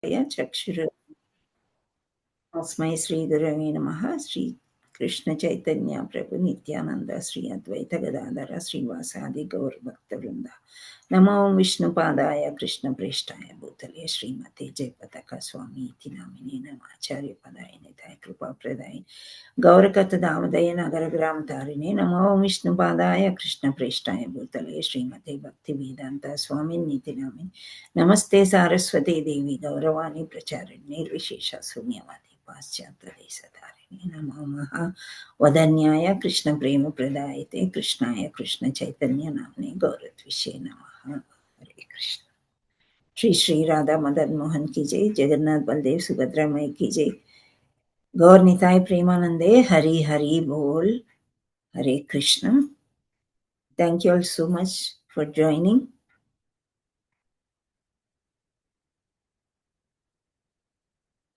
చక్షురు తస్మై శ్రీ గురవే నమః. శ్రీ కృష్ణ చైతన్య ప్రభు నిత్యానంద శ్రీ అద్వైత గదాధర శ్రీవాసాది గౌరభక్తవృంద. నమో విష్ణుపాదాయ కృష్ణ ప్రేష్టాయ భూతలే శ్రీమతే జయపతాక స్వామి ఇతి నామినే నమాచార్య పదాయ నితాయ కృపా ప్రదాయ గౌరకథ దామదయ నగర గ్రామ తారిణే. నమో విష్ణుపాదాయ కృష్ణ ప్రేష్టాయ భూతలే శ్రీమతే భక్తి వేదాంత స్వామి నీతి నామిని నమస్తే సారస్వతి దేవి గౌరవాణి ప్రచారిణి నిర్విశేష శూన్యవాది పాశ్చాత్య దేశధారిణి. నమో మహా వదన్యాయ కృష్ణ ప్రేమ ప్రదాయతే కృష్ణాయ కృష్ణ చైతన్య నామ్నే గౌరద్విషే నమః. హరే కృష్ణ. श्री श्री राधा मदन मोहन की जय. जगन्नाथ बलदेव सुभद्रा मई की जय. गौर निताय प्रेमानंदे. हरि हरि बोल. हरे Krishna. Thank you all so much for joining.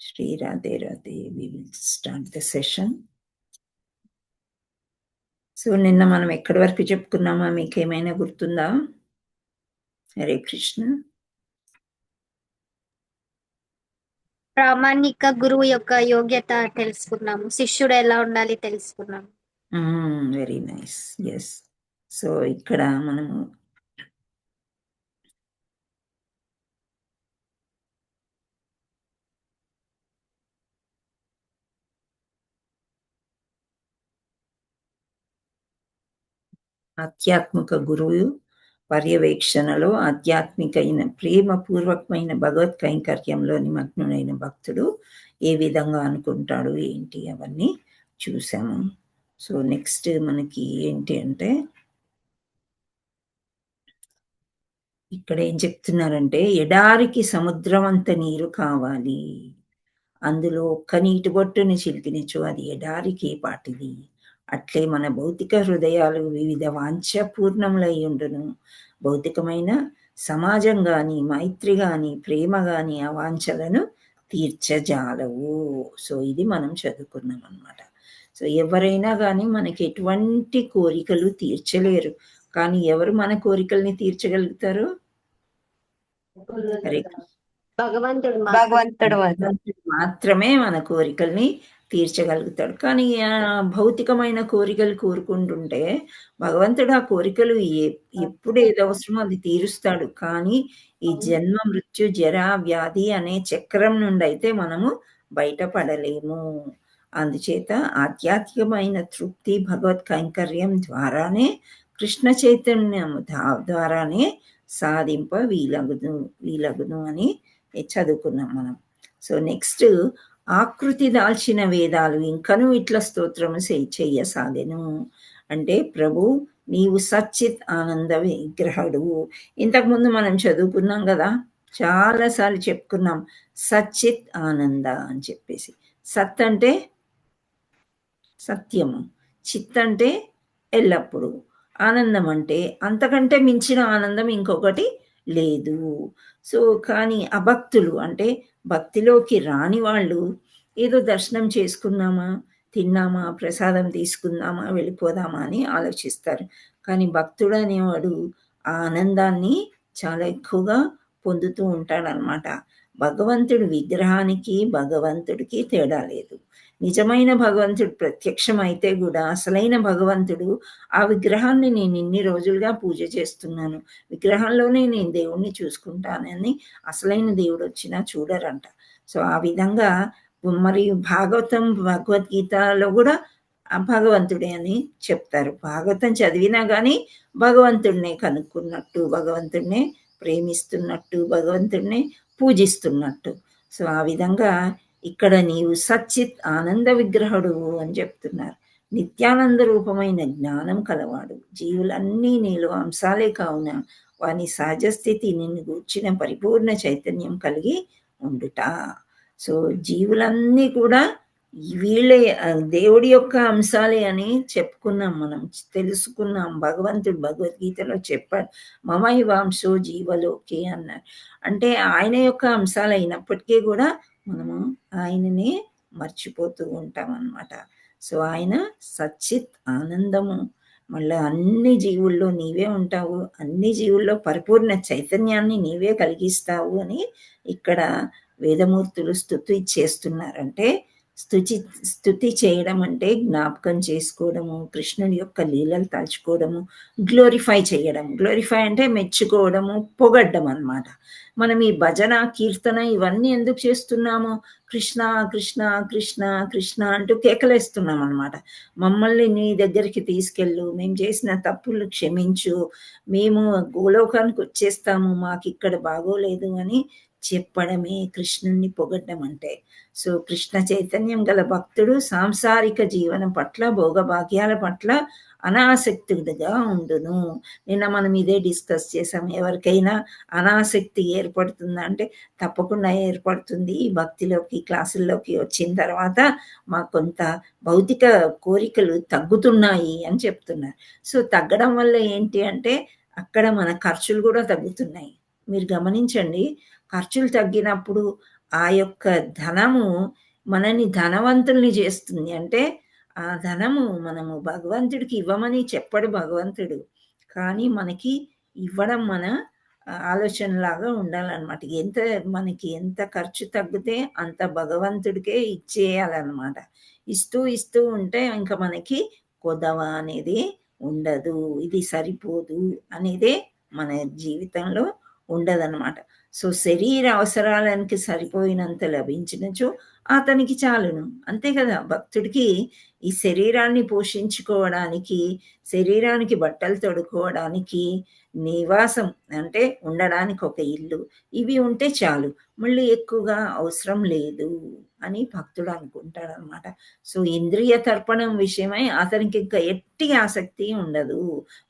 Shri Radhe Radhe. We will start the session. So నిన్న మనం ఎక్కడి వరకు చెప్పుకున్నామా, మీకేమైనా గుర్తుందా? హరే కృష్ణ. ప్రామాణిక గురువు యొక్క యోగ్యత తెలుసుకున్నాము, శిష్యుడు ఎలా ఉండాలి తెలుసుకున్నాము. Very nice. ఎస్. సో ఇక్కడ మనము ఆధ్యాత్మిక గురువు పర్యవేక్షణలో ఆధ్యాత్మికమైన ప్రేమపూర్వకమైన భగవత్ కైంకర్యంలో నిమగ్నుడైన భక్తుడు ఏ విధంగా అనుకుంటాడు ఏంటి అవన్నీ చూసాము. సో నెక్స్ట్ మనకి ఏంటి అంటే, ఇక్కడ ఏం చెప్తున్నారంటే, ఎడారికి సముద్రం అంత నీరు కావాలి, అందులో ఒక్క నీటి బొట్టుని చిలికినచో అది ఎడారికి పాటిది. అట్లే మన భౌతిక హృదయాలు వివిధ వాంఛపూర్ణములై ఉండును. భౌతికమైన సమాజం గాని, మైత్రి గాని, ప్రేమ గాని ఆ వాంఛలను తీర్చజాలవు. సో ఇది మనం చదువుకున్నాం అన్నమాట. సో ఎవరైనా కానీ మనకి ఎటువంటి కోరికలు తీర్చలేరు, కానీ ఎవరు మన కోరికల్ని తీర్చగలుగుతారు? భగవంతుడు మాత్రమే మన కోరికల్ని తీర్చగలుగుతాడు. కానీ భౌతికమైన కోరికలు కోరుకుంటుంటే భగవంతుడు ఆ కోరికలు ఎప్పుడు ఏది అవసరమో అది తీరుస్తాడు. కానీ ఈ జన్మ మృత్యు జరా వ్యాధి అనే చక్రం నుండి అయితే మనము బయటపడలేము. అందుచేత ఆధ్యాత్మికమైన తృప్తి భగవత్ కైంకర్యం ద్వారానే, కృష్ణ చైతన్యం ద్వారానే సాధింప వీలగును అని చదువుకున్నాం మనం. సో నెక్స్ట్, ఆకృతి దాల్చిన వేదాలు ఇంకను ఇట్లా స్తోత్రము చెయ్యసాగెను. అంటే ప్రభు నీవు సచ్చిత్ ఆనంద విగ్రహుడు. ఇంతకుముందు మనం చదువుకున్నాం కదా, చాలాసార్లు చెప్పుకున్నాం సచ్చిత్ ఆనంద అని చెప్పేసి. సత్ అంటే సత్యము, చిత్ అంటే ఎల్లప్పుడూ, ఆనందం అంటే అంతకంటే మించిన ఆనందం ఇంకొకటి లేదు. సో కానీ అభక్తులు అంటే భక్తిలోకి రాని వాళ్ళు ఏదో దర్శనం చేసుకున్నామా, తిన్నామా, ప్రసాదం తీసుకుందామా, వెళ్ళిపోదామా అని ఆలోచిస్తారు. కానీ భక్తుడు అనేవాడు ఆ ఆనందాన్ని చాలా ఎక్కువగా పొందుతూ ఉంటాడనమాట. భగవంతుడి విగ్రహానికి భగవంతుడికి తేడా లేదు. నిజమైన భగవంతుడు ప్రత్యక్షమైతే కూడా అసలైన భగవంతుడు ఆ విగ్రహాన్ని నేను ఇన్ని రోజులుగా పూజ చేస్తున్నాను, విగ్రహంలోనే నేను దేవుణ్ణి చూసుకుంటానని అసలైన దేవుడు వచ్చినా చూడరంట. సో ఆ విధంగా మరి భాగవతం భగవద్గీతలో కూడా భగవంతుడే అని చెప్తారు. భాగవతం చదివినా కానీ భగవంతుడినే కనుక్కున్నట్టు, భగవంతుడినే ప్రేమిస్తున్నట్టు, భగవంతుడినే పూజిస్తున్నట్టు. సో ఆ విధంగా ఇక్కడ నీవు సచ్చిత్ ఆనంద విగ్రహుడు అని చెప్తున్నారు. నిత్యానంద రూపమైన జ్ఞానం కలవాడు, జీవులన్నీ నీలో అంశాలే కావున వాని సహజ స్థితి నిన్ను గూర్చిన పరిపూర్ణ చైతన్యం కలిగి ఉండుట. సో జీవులన్నీ కూడా వీళ్ళే దేవుడి యొక్క అంశాలే అని చెప్పుకున్నాం, మనం తెలుసుకున్నాం. భగవంతుడు భగవద్గీతలో చెప్పాడు, మమైవాంశో జీవలోకే అన్నారు. అంటే ఆయన యొక్క అంశాలు అయినప్పటికీ కూడా మనము ఆయననే మర్చిపోతూ ఉంటాం అన్నమాట. సో ఆయన సచ్చిత్ ఆనందము, మళ్ళీ అన్ని జీవుల్లో నీవే ఉంటావు, అన్ని జీవుల్లో పరిపూర్ణ చైతన్యాన్ని నీవే కలిగిస్తావు అని ఇక్కడ వేదమూర్తులు స్తుతి చేస్తున్నారంటే స్తుతి చేయడం అంటే జ్ఞాపకం చేసుకోవడము, కృష్ణుడి యొక్క లీలలు తలుచుకోవడము, గ్లోరిఫై చేయడం. గ్లోరిఫై అంటే మెచ్చుకోవడము, పొగడ్డం అన్నమాట. మనం ఈ భజన, కీర్తన ఇవన్నీ ఎందుకు చేస్తున్నాము? కృష్ణ కృష్ణ కృష్ణ కృష్ణ అంటూ కేకలేస్తున్నాం అన్నమాట. మమ్మల్ని నీ దగ్గరికి తీసుకెళ్ళు, మేము చేసిన తప్పులు క్షమించు, మేము గోలోకానికి వచ్చేస్తాము, మాకు ఇక్కడ బాగోలేదు అని చెప్పడమే కృష్ణుణ్ణి పొగడ్డం అంటే. సో కృష్ణ చైతన్యం గల భక్తుడు సాంసారిక జీవనం పట్ల, భోగభాగ్యాల పట్ల అనాసక్తుడిగా ఉండును. నిన్న మనం ఇదే డిస్కస్ చేసాం. ఎవరికైనా అనాసక్తి ఏర్పడుతుందా అంటే తప్పకుండా ఏర్పడుతుంది. ఈ భక్తిలోకి, క్లాసుల్లోకి వచ్చిన తర్వాత మాకు కొంత భౌతిక కోరికలు తగ్గుతున్నాయి అని చెప్తున్నారు. సో తగ్గడం వల్ల ఏంటి అంటే అక్కడ మన ఖర్చులు కూడా తగ్గుతున్నాయి. మీరు గమనించండి, ఖర్చులు తగ్గినప్పుడు ఆ యొక్క ధనము మనని ధనవంతుల్ని చేస్తుంది. అంటే ఆ ధనము మనము భగవంతుడికి ఇవ్వమని చెప్పడు భగవంతుడు. కానీ మనకి ఇవ్వడం మన ఆలోచనలాగా ఉండాలన్నమాట. మనకి ఎంత ఖర్చు తగ్గితే అంత భగవంతుడికే ఇచ్చేయాలన్నమాట. ఇస్తూ ఉంటే ఇంక మనకి కొదవ అనేది ఉండదు. ఇది సరిపోదు అనేదే మన జీవితంలో ఉండదన్నమాట. సో శరీర అవసరాలకి సరిపోయినంత లభించినచో అతనికి చాలును. అంతే కదా! భక్తుడికి ఈ శరీరాన్ని పోషించుకోవడానికి, శరీరానికి బట్టలు తొడుక్కోవడానికి, నివాసం అంటే ఉండడానికి ఒక ఇల్లు, ఇవి ఉంటే చాలు. మళ్ళీ ఎక్కువగా అవసరం లేదు అని భక్తుడు అనుకుంటాడనమాట. సో ఇంద్రియ తర్పణం విషయమై అతనికి ఇంకా ఎట్టి ఆసక్తి ఉండదు.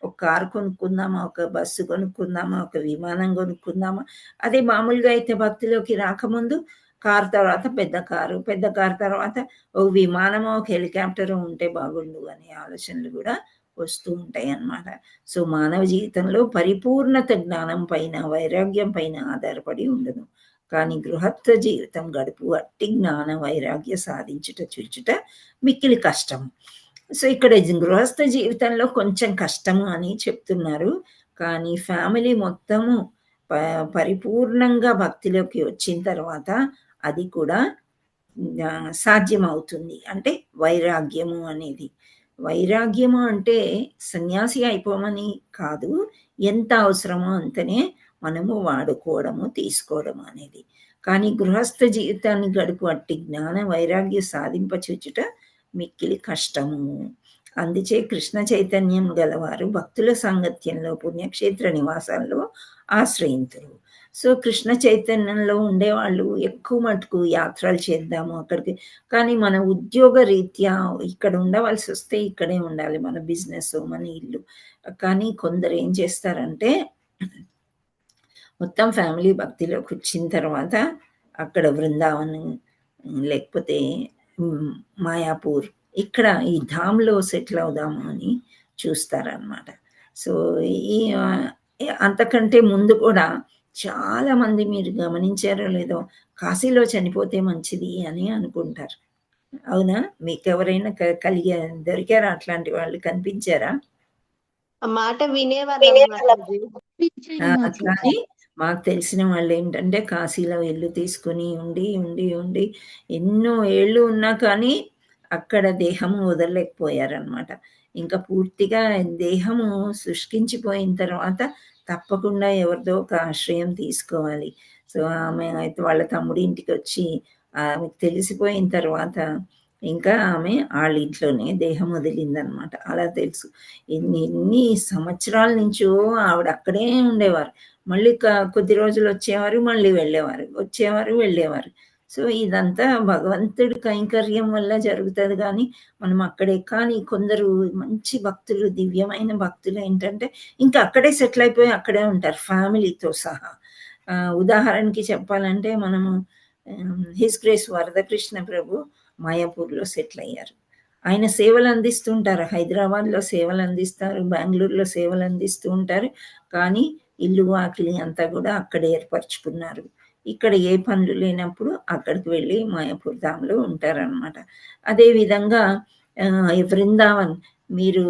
ఒక కారు కొనుక్కుందామా, ఒక బస్సు కొనుక్కుందామా, ఒక విమానం కొనుక్కుందామా. అదే మామూలుగా అయితే భక్తిలోకి రాకముందు కారు తర్వాత పెద్ద కారు, పెద్ద కారు తర్వాత ఒక విమానమో, ఒక హెలికాప్టరో ఉంటే బాగుండు అనే ఆలోచనలు కూడా వస్తూ ఉంటాయన్నమాట. సో మానవ జీవితంలో పరిపూర్ణత జ్ఞానం పైన, వైరాగ్యం పైన ఆధారపడి ఉండదు. కానీ గృహస్థ జీవితం గడుపు అట్టి జ్ఞాన వైరాగ్య సాధించుట చూచుట మిక్కిలి కష్టం. సో ఇక్కడ గృహస్థ జీవితంలో కొంచెం కష్టము అని చెప్తున్నారు. కానీ ఫ్యామిలీ మొత్తము పరిపూర్ణంగా భక్తిలోకి వచ్చిన తర్వాత అది కూడా సాధ్యమవుతుంది. అంటే వైరాగ్యము అనేది. వైరాగ్యము అంటే సన్యాసి అయిపోమని కాదు. ఎంత అవసరమో అంతనే మనము వాడుకోవడము, తీసుకోవడము అనేది. కానీ గృహస్థ జీవితాన్ని గడుపు అట్టి జ్ఞాన వైరాగ్య సాధింపచూచుట మిక్కిలి కష్టము. అందుచే కృష్ణ చైతన్యం గలవారు భక్తుల సాంగత్యంలో పుణ్యక్షేత్ర నివాసాల్లో ఆశ్రయింతురు. సో కృష్ణ చైతన్యంలో ఉండేవాళ్ళు ఎక్కువ మటుకు యాత్రలు చేద్దాము అక్కడికి. కానీ మన ఉద్యోగ రీత్యా ఇక్కడ ఉండవలసి వస్తే ఇక్కడే ఉండాలి. మన బిజినెస్, మన ఇల్లు. కానీ కొందరు ఏం చేస్తారంటే మొత్తం ఫ్యామిలీ భక్తిలోకి వచ్చిన తర్వాత అక్కడ బృందావన్ లేకపోతే మాయాపూర్ ఇక్కడ ఈ ధామ్లో సెటిల్ అవుదాము అని చూస్తారనమాట. సో ఈ అంతకంటే ముందు కూడా చాలా మంది మీరు గమనించారో లేదో కాశీలో చనిపోతే మంచిది అని అనుకుంటారు. అవునా? మీకెవరైనా దొరికారా అట్లాంటి వాళ్ళు? కనిపించారా? ఆ మాట వినేవాళ్ళం. కానీ మాకు తెలిసిన వాళ్ళు ఏంటంటే కాశీలో ఇల్లు తీసుకుని ఉండి ఎన్నో ఏళ్ళు ఉన్నా కానీ అక్కడ దేహము వదలలేకపోయారనమాట. ఇంకా పూర్తిగా దేహము శుష్కించిపోయిన తర్వాత తప్పకుండా ఎవరిదో ఒక ఆశ్రయం తీసుకోవాలి. సో ఆమె అయితే వాళ్ళ తమ్ముడి ఇంటికి వచ్చి ఆమెకు తెలిసిపోయిన తర్వాత ఇంకా ఆమె వాళ్ళ ఇంట్లోనే దేహం వదిలిందనమాట. అలా తెలుసు. ఎన్ని సంవత్సరాల నుంచో ఆవిడ అక్కడే ఉండేవారు. మళ్ళీ కొద్ది రోజులు వచ్చేవారు, మళ్ళీ వెళ్ళేవారు, వచ్చేవారు, వెళ్ళేవారు. సో ఇదంతా భగవంతుడి కైంకర్యం వల్ల జరుగుతుంది. కానీ మనం అక్కడే. కానీ కొందరు మంచి భక్తులు, దివ్యమైన భక్తులు ఏంటంటే ఇంకా అక్కడే సెటిల్ అయిపోయి అక్కడే ఉంటారు ఫ్యామిలీతో సహా. ఉదాహరణకి చెప్పాలంటే మనము హిస్ గ్రేస్ వరదకృష్ణ ప్రభు మాయాపూర్లో సెటిల్ అయ్యారు. ఆయన సేవలు అందిస్తుంటారు. హైదరాబాద్లో సేవలు అందిస్తారు, బెంగళూరులో సేవలు అందిస్తూ ఉంటారు. కానీ ఇల్లు వాకిలి అంతా కూడా అక్కడ ఏర్పరచుకున్నారు. ఇక్కడ ఏ పనులు లేనప్పుడు అక్కడికి వెళ్ళి మాయాపూర్ ధామ్లో ఉంటారనమాట. అదేవిధంగా బృందావన్, మీరు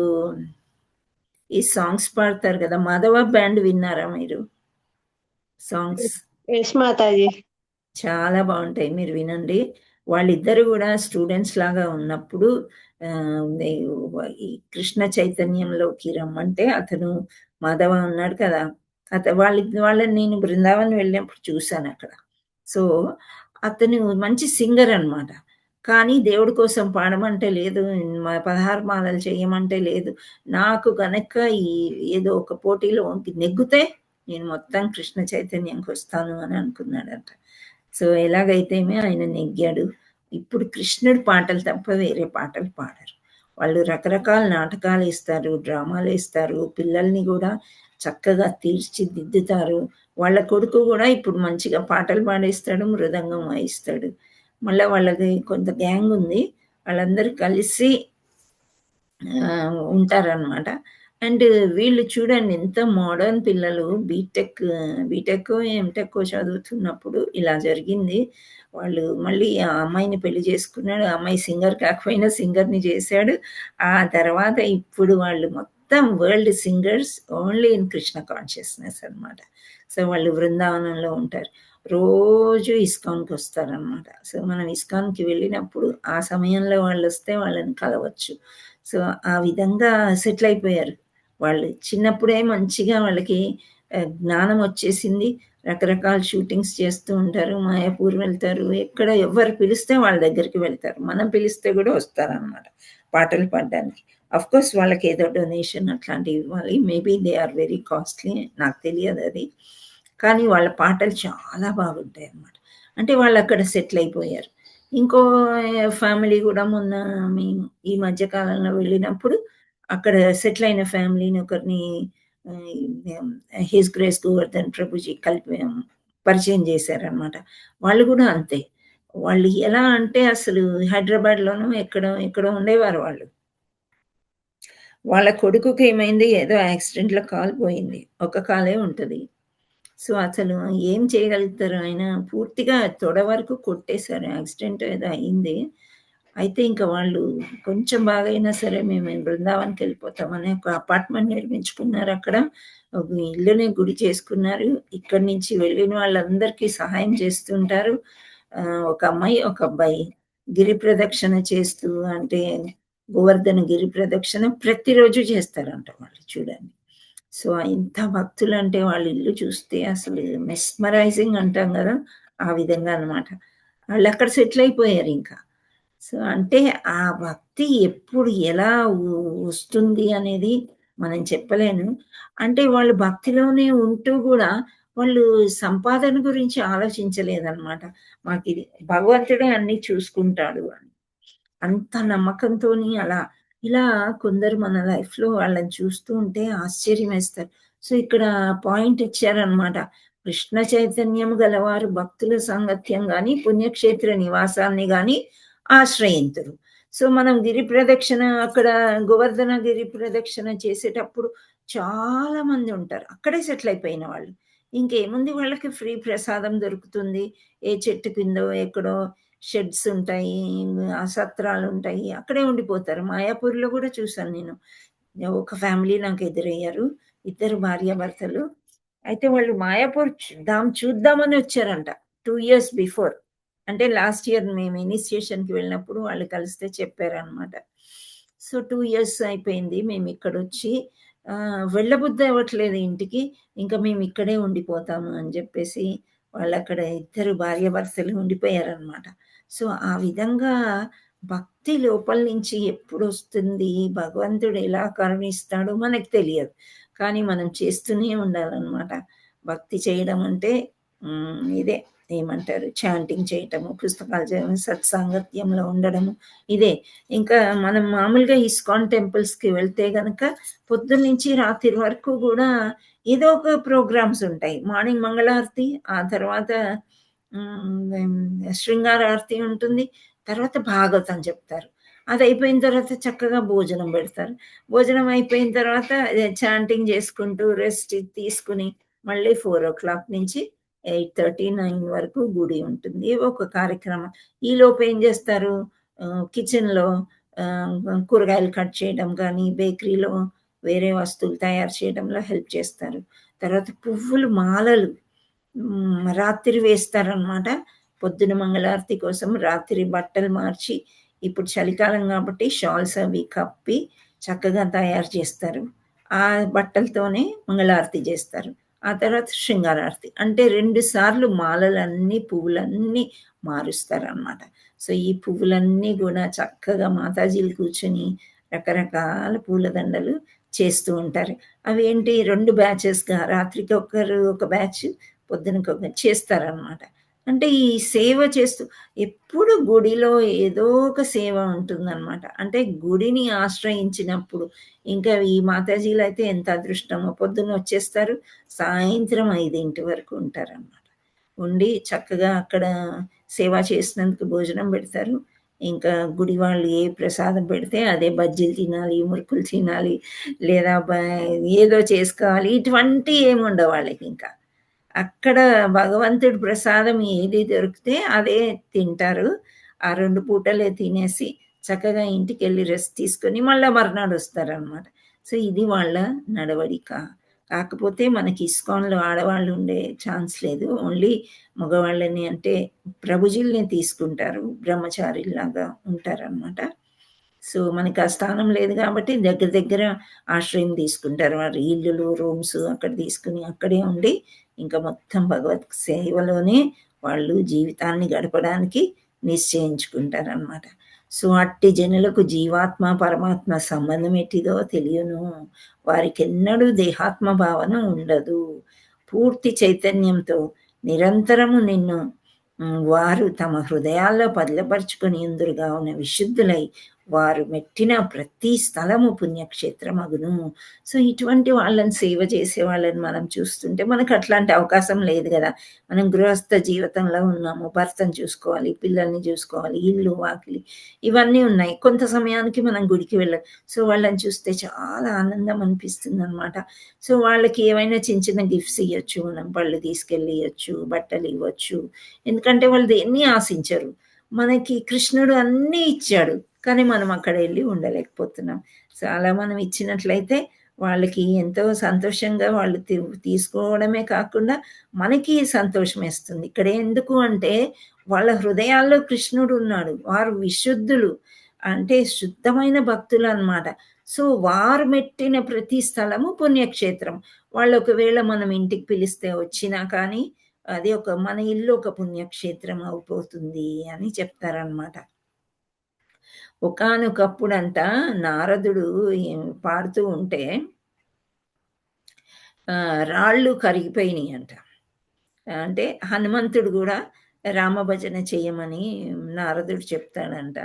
ఈ సాంగ్స్ పాడతారు కదా, మాధవ బ్యాండ్ విన్నారా మీరు? Songs yes Mataji. చాలా బావుంటాయి. మీరు వినండి. వాళ్ళిద్దరూ గూడా స్టూడెంట్స్ లాగా ఉన్నప్పుడు నే ఈ కృష్ణ చైతన్యంలోకి రమ్మంటే అతను మాధవ ఉన్నాడు కదా! వాళ్ళని నేను బృందావన్ వెళ్ళినప్పుడు చూసానక్కడ. సో, అతను మంచి సింగర్ అనమాట. కానీ దేవుడి కోసం పాడమంటే లేదు. 16 మాలలు చేయమంటే లేదు. నాకు గనక ఏదో ఒక పోటీలో నెగ్గితే నేను మొత్తం కృష్ణ చైతన్యంకొస్తాను అని అనుకున్నాడంట. సో, ఎలాగైతేమి ఆయన నెగ్గాడు. ఇప్పుడు కృష్ణుడి పాటలు తప్ప వేరే పాటలు పాడరు. వాళ్ళు రకరకాల నాటకాలేస్తారు, డ్రామాలేస్తారు. పిల్లల్ని గూడా చక్కగా తీర్చిదిద్దుతారు. వాళ్ళ కొడుకు గూడా ఇప్పుడు మంచిగా పాటలు పాడేస్తాడు, మృదంగం వాయిస్తాడు. మళ్ళా వాళ్ళది కొంత గ్యాంగుంది. వాళ్ళందరూ కలిసి ఉంటారనమాట. అండ్ వీళ్ళు చూడండి ఎంత మోడర్న్ పిల్లలు బీటెక్కో, ఎంటెక్కో చదువుతున్నప్పుడు ఇలా జరిగింది. వాళ్ళు మళ్ళీ ఆ అమ్మాయిని పెళ్లి చేసుకున్నాడు. ఆ అమ్మాయి సింగర్ కాకపోయినా సింగర్‌ని చేశాడు. ఆ తర్వాత ఇప్పుడు వాళ్ళు మొత్తం world singers only in Krishna consciousness అనమాట. సో, వాళ్ళు బృందావనంలో ఉంటారు. రోజు ఇస్కాన్‌కొస్తారనమాట. సో, మనం ఇస్కాన్‌కి వెళ్ళినప్పుడు ఆ సమయంలో వాళ్ళొస్తే వాళ్ళని కలవచ్చు. సో, ఆ విధంగా సెటిలయిపోయారు. వాళ్ళు చిన్నప్పుడే మంచిగా వాళ్ళకి జ్ఞానం వచ్చేసింది. రకరకాల షూటింగ్స్ చేస్తూ ఉంటారు. మాయాపూర్ వెళ్తారు. ఎక్కడ ఎవ్వరు పిలిస్తే వాళ్ళ దగ్గరికి వెళ్తారు. మనం పిలిస్తే గూడా వస్తారనమాట పాటలు పాడడానికి. ఆఫ్‌కోర్స్ వాళ్ళకేదో డొనేషన్ అట్లాంటివి ఇవ్వాలి. Maybe they are very costly నాకు తెలియదది. కానీ వాళ్ళ పాటలు చాలా బాగుంటాయన్నమాట. అంటే వాళ్ళక్కడ సెటిలయిపోయారు. ఇంకో ఫ్యామిలీ గూడా మొన్న మేము ఈ మధ్య కాలంలో వెళ్ళినప్పుడు అక్కడ సెటిల్ అయిన ఫ్యామిలీని ఒకరిని ఆహ్, హిస్ గ్రేస్ గోవర్ధన్ ప్రభుజీ పరిచయం చేశారనమాట. వాళ్ళు గూడా అంతే. వాళ్ళు ఎలా అంటే అసలు హైదరాబాద్‌లోనో ఎక్కడో ఎక్కడో ఉండేవారు వాళ్ళు. వాళ్ళ కొడుకుకి ఏమైంది ఏదో యాక్సిడెంట్‌లో కాలు పోయింది. ఒక కాలే ఉంటది. సో, అసలు ఏం చేయగలుగుతారు ఆయన పూర్తిగా తొడ వరకు కొట్టేశారు. యాక్సిడెంట్ ఏదో అయింది. అయితే ఇంక వాళ్ళు కొంచెం బాగైనా సరే మేము బృందావన్‌కెళ్ళిపోతామని ఒక అపార్ట్‌మెంట్ నిర్మించుకున్నారక్కడ. ఒక ఇల్లుని గుడి చేసుకున్నారు. ఇక్కడి నుంచి వెళ్ళిన వాళ్ళందరికీ సహాయం చేస్తుంటారు. ఒక అమ్మాయి, ఒక అబ్బాయి గిరి ప్రదక్షిణ చేస్తూ అంటే గోవర్ధన గిరి ప్రదక్షిణ ప్రతిరోజు చేస్తారంట వాళ్ళు చూడండి. సో, ఇంత భక్తులంటే వాళ్ళ ఇల్లు చూస్తే అసలు మెస్మరైజింగ్ అంటాం గదా! ఆ విధంగా అన్నమాట. వాళ్ళక్కడ సెటిల్ అయిపోయారింక. సో, అంటే ఆ భక్తి ఎప్పుడు ఎలా వస్తుంది అనేది మనం చెప్పలేను. అంటే వాళ్ళు భక్తిలోనే ఉంటూ గూడా వాళ్ళు సంపాదన గురించి ఆలోచించలేదన్నమాట. మాకిది భగవంతుడే అన్నీ చూసుకుంటాడు అని. అంత నమ్మకంతోని అలా. ఇలా కొందరు మన లైఫ్‌లో వాళ్ళని చూస్తూ ఉంటే ఆశ్చర్యమేస్తారు. సో, ఇక్కడ పాయింట్ ఇచ్చారనమాట. కృష్ణ చైతన్యం గలవారు భక్తుల సాంగత్యం గాని, పుణ్యక్షేత్ర నివాసాన్ని గాని ఆశ్రయింతురు. సో, మనం గిరి ప్రదక్షిణ అక్కడ గోవర్ధన గిరి ప్రదక్షిణ చేసేటప్పుడు చాలా మంది ఉంటారు. అక్కడే సెటిల్ అయిపోయిన వాళ్ళు. ఇంకేముంది వాళ్ళకి ఫ్రీ ప్రసాదం దొరుకుతుంది. ఏ చెట్టు కిందో, ఎక్కడో షెడ్స్ ఉంటాయి. సత్రాలుంటాయి. అక్కడే ఉండిపోతారు. మాయాపూర్‌లో గూడా చూసాను నేను. ఒక ఫ్యామిలీ నాకు ఎదురయ్యారు. ఇద్దరు భార్యాభర్తలు. అయితే వాళ్ళు మాయాపూర్ చూద్దామని వచ్చారంట. 2 ఇయర్స్ బిఫోర్. అంటే లాస్ట్ ఇయర్ మేము ఇనిషియేషన్‌కి వెళ్ళినప్పుడు వాళ్ళు కలిస్తే చెప్పారనమాట. సో, 2 ఇయర్స్ అయిపోయింది మేమిక్కడొచ్చి. వెళ్ళబుద్ధి అవ్వట్లేదు ఇంటికి. ఇంక మేమిక్కడే ఉండిపోతాము అని జెప్పేసి వాళ్ళక్కడ ఇద్దరు భార్యాభర్తలు ఉండిపోయారనమాట. సో, ఆ విధంగా భక్తి లోపల నుంచి ఎప్పుడొస్తుంది, భగవంతుడు ఎలా కరుణిస్తాడో మనకు తెలియదు. కానీ మనం చేస్తూనే ఉండాలనమాట. భక్తి చేయడం అంటే ఇదే ఏమంటారు చాంటింగ్ చేయటము, పుస్తకాలు చదవడం, సత్సాంగత్యంలో ఉండడము ఇదే. ఇంకా మనం మామూలుగా ఇస్కాన్ టెంపుల్స్‌కి వెళ్తే గనక పొద్దున్నుంచి రాత్రి వరకు గూడా ఏదో ఒక ప్రోగ్రామ్స్ ఉంటాయి. మార్నింగ్ మంగళారతి, ఆ తర్వాత శృంగారారతి ఉంటుంది. తర్వాత భాగవతం చెప్తారు. అదయిపోయిన తర్వాత చక్కగా భోజనం పెడతారు. భోజనం అయిపోయిన తర్వాత చాంటింగ్ చేసుకుంటూ రెస్ట్ తీసుకొని మళ్ళీ 4:00 నుంచి 8:30, 9 వరకు గుడి ఉంటుంది. ఏవో ఒక కార్యక్రమం. ఈలోపు ఏం చేస్తారు కిచెన్‌లో కూరగాయలు కట్ చేయడం గానీ, బేకరీలో వేరే వస్తువులు తయారు చేయడంలో హెల్ప్ చేస్తారు. తర్వాత పువ్వులు మాలలు రాత్రి వేస్తారనమాట. పొద్దున మంగళారతి కోసం రాత్రి బట్టలు మార్చి, ఇప్పుడు చలికాలం కాబట్టి షాల్స్ అవి కప్పి చక్కగా తయారు చేస్తారు. ఆ బట్టలతోనే మంగళారతి చేస్తారు. ఆ తర్వాత శృంగారారతి. అంటే 2 సార్లు మాలలన్నీ, పువ్వులన్నీ మారుస్తారనమాట. సో, ఈ పువ్వులన్నీ గూడా చక్కగా మాతాజీలు కూర్చొని రకరకాల పూలదండలు చేస్తూ ఉంటారు. అవేంటి 2 బ్యాచెస్‌గా రాత్రికి ఒకరు ఒక బ్యాచ్, పొద్దునకొకరు చేస్తారనమాట. అంటే ఈ సేవ చేస్తూ ఎప్పుడు గుడిలో ఏదో ఒక సేవ ఉంటుందనమాట. అంటే గుడిని ఆశ్రయించినప్పుడు ఇంకా ఈ మాతాజీలయితే ఎంత అదృష్టమో పొద్దున్నొచ్చేస్తారు, సాయంత్రం 5 వరకు ఉంటారనమాట. ఉండి చక్కగా అక్కడ సేవ చేసినందుకు భోజనం పెడతారు. ఇంకా గుడి వాళ్ళు ఏ ప్రసాదం పెడితే అదే బజ్జీలు తినాలి, మురుకులు తినాలి, లేదా ఏదో చేసుకోవాలి. ఇటువంటియి ఏముండవు వాళ్ళకింకా. అక్కడ భగవంతుడి ప్రసాదం ఏది దొరికితే అదే తింటారు. ఆ 2 పూటలే తినేసి చక్కగా ఇంటికెళ్ళి రెస్ట్ తీసుకొని మళ్ళా మర్నాడొస్తారనమాట. సో, ఇది వాళ్ళ నడవడిక. కాకపోతే మనకి ఇస్కాన్‌లో ఆడవాళ్ళు ఉండే ఛాన్స్ లేదు. ఓన్లీ మగవాళ్ళని అంటే ప్రభుజీలనే తీసుకుంటారు. బ్రహ్మచారిల్లాగా ఉంటారనమాట. సో, మనకి ఆ స్థానం లేదు గాబట్టి దగ్గర దగ్గర ఆశ్రయం తీసుకుంటారు. వారి ఇల్లులు, రూమ్స్ అక్కడ తీసుకొని అక్కడే ఉండి ఇంకా మొత్తం భగవత్ సేవలోనే వాళ్ళు జీవితాన్ని గడపడానికి నిశ్చయించుకుంటారనమాట. సో, అట్టి జనులకు జీవాత్మ, పరమాత్మ సంబంధం ఎట్టిదో తెలియను. వారికెన్నడూ దేహాత్మ భావన ఉండదు. పూర్తి చైతన్యంతో నిరంతరము నిన్ను వారు తమ హృదయాల్లో పదిలపరుచుకొనియుందురుగావున విశుద్ధులై వారు మెట్టిన ప్రతి స్థలము పుణ్యక్షేత్రమగును. సో, ఇటువంటి వాళ్ళని సేవ చేసే వాళ్ళని మనం చూస్తుంటే మనకు అట్లాంటి అవకాశం లేదు గదా! మనం గృహస్థ జీవితంలో ఉన్నాము. భర్తను చూసుకోవాలి, పిల్లల్ని చూసుకోవాలి, ఇల్లు, వాకిలి ఇవన్నీ ఉన్నాయి. కొంత సమయానికి మనం గుడికి వెళ్ళం. సో, వాళ్ళని చూస్తే చాలా ఆనందం అనిపిస్తుందనమాట. సో, వాళ్ళకి ఏవైనా చిన్న చిన్న గిఫ్ట్స్ ఇయ్యొచ్చు. మనం పళ్ళు తీసుకెళ్ళి ఇయ్యొచ్చు, బట్టలివ్వచ్చు. ఎందుకంటే వాళ్ళు దేన్ని ఆశించరు. మనకి కృష్ణుడు అన్నీ ఇచ్చాడు. కానీ మనం అక్కడ ఎళ్లి ఉండలేకపోతున్నాం. సో, అలా మనం ఇచ్చినట్లయితే వాళ్ళకి ఎంతో సంతోషంగా వాళ్ళు తీసుకోవడమే కాకుండా మనకి సంతోషమేస్తుంది. ఇక్కడ ఎందుకు అంటే వాళ్ళ హృదయాల్లో కృష్ణుడున్నాడు. వారు విశుద్ధులు. అంటే శుద్ధమైన భక్తులనమాట. సో, వారు మెట్టిన ప్రతి స్థలము పుణ్యక్షేత్రం. వాళ్ళు ఒకవేళ మనం ఇంటికి పిలిస్తే వచ్చినా కానీ అది మన ఇల్లు ఒక పుణ్యక్షేత్రం అయిపోతుంది అని చెప్తారనమాట. ఒకానొకప్పుడంట నారదుడు పాడుతూ ఉంటే రాళ్ళు కరిగిపోయినియంట. అంటే హనుమంతుడు గూడా రామభజన చెయ్యమని నారదుడు చెప్తాడంట.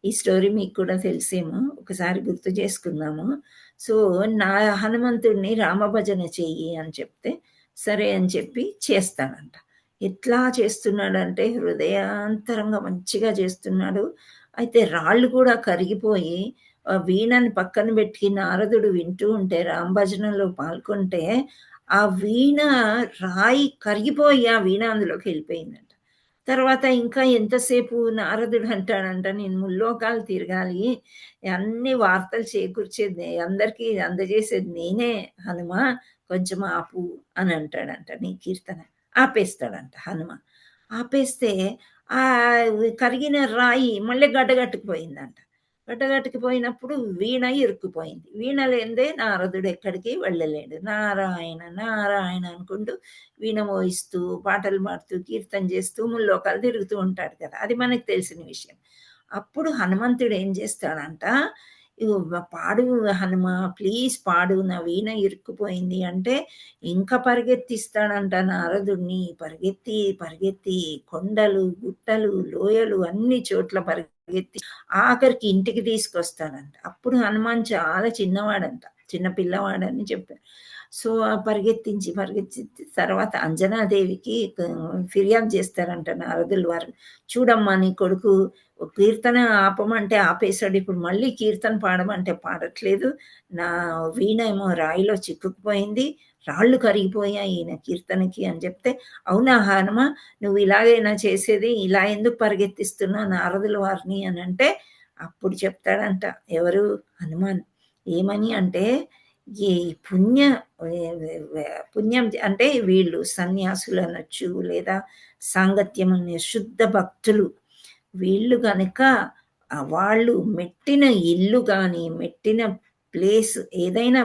ఈ స్టోరీ మీకు కూడా తెలిసేమో. ఒకసారి గుర్తు చేసుకుందాము. సో, నా హనుమంతుడిని రామభజన చెయ్యి అని చెప్తే, సరే అని చెప్పి చేస్తాడంట. ఎట్లా చేస్తున్నాడంటే హృదయాంతరంగా మంచిగా చేస్తున్నాడు. అయితే రాళ్ళు కూడా కరిగిపోయి వీణని పక్కన పెట్టి నారదుడు వింటూ ఉంటే రామభజనలో పాల్గొంటే ఆ వీణ రాయి కరిగిపోయి ఆ వీణ అందులోకెళ్ళిపోయిందంట. తర్వాత ఇంకా ఎంతసేపు నారదుడు అంటాడంట, "నేను ముల్లోకాలు తిరగాలి. అన్ని వార్తలు చేకూర్చేది అందరికీ అందజేసేది నేనే హనుమ. కొంచెం ఆపు" అని అంటాడంట నీ కీర్తన. ఆపేస్తాడంట హనుమ. ఆపేస్తే కరిగిన రాయి మళ్ళీ గడ్డగట్టుకుపోయిందంట. గడ్డగట్టుకుపోయినప్పుడు వీణ ఇరుక్కుపోయింది. వీణ లేనిదే నారదుడు ఎక్కడికి వెళ్ళలేడు. నారాయణ, నారాయణ అనుకుంటూ వీణ మోయిస్తూ, పాటలు పాడుతూ, కీర్తన చేస్తూ ముల్లోకాలు తిరుగుతూ ఉంటాడు కదా! అది మనకు తెలిసిన విషయం. అప్పుడు హనుమంతుడు ఏం చేస్తాడంట, "ఇగో పాడు హనుమ ప్లీజ్ పాడు నా వీణ ఇరుక్కుపోయింది" అంటే ఇంకా పరిగెత్తిస్తాడంట నారదుడిని. పరిగెత్తి, పరిగెత్తి కొండలు, గుట్టలు, లోయలు అన్ని చోట్ల పరిగెత్తి ఆఖరికి ఇంటికి తీసుకొస్తాడంట. అప్పుడు హనుమాన్ చాలా చిన్నవాడంట. చిన్న పిల్లవాడని చెప్పారు. సో, పరిగెత్తించి, పరిగెత్తించి తర్వాత అంజనాదేవికి ఫిర్యాదు చేస్తారంట నారదుల వారు. "చూడమ్మా నీ కొడుకు కీర్తన ఆపమంటే ఆపేసాడు. ఇప్పుడు మళ్ళీ కీర్తన పాడమంటే పాడట్లేదు. నా వీణ ఏమో రాయిలో చిక్కుకుపోయింది. రాళ్ళు కరిగిపోయాయి ఈయన కీర్తనకి" అని చెప్తే, "అవునా హనుమ నువ్వు ఇలాగేనా చేసేది? ఇలా ఎందుకు పరిగెత్తిస్తున్నావు నారదుల వారిని" అనంటే, అప్పుడు చెప్తాడంట ఎవరు హనుమాన్. ఏమని అంటే, ఈ పుణ్య పుణ్యం అంటే వీళ్ళు సన్యాసులనొచ్చు, లేదా సాంగత్యం అనే శుద్ధ భక్తులు. వీళ్ళు గనక వాళ్ళు మెట్టిన ఇల్లు గానీ, మెట్టిన ప్లేస్ ఏదైనా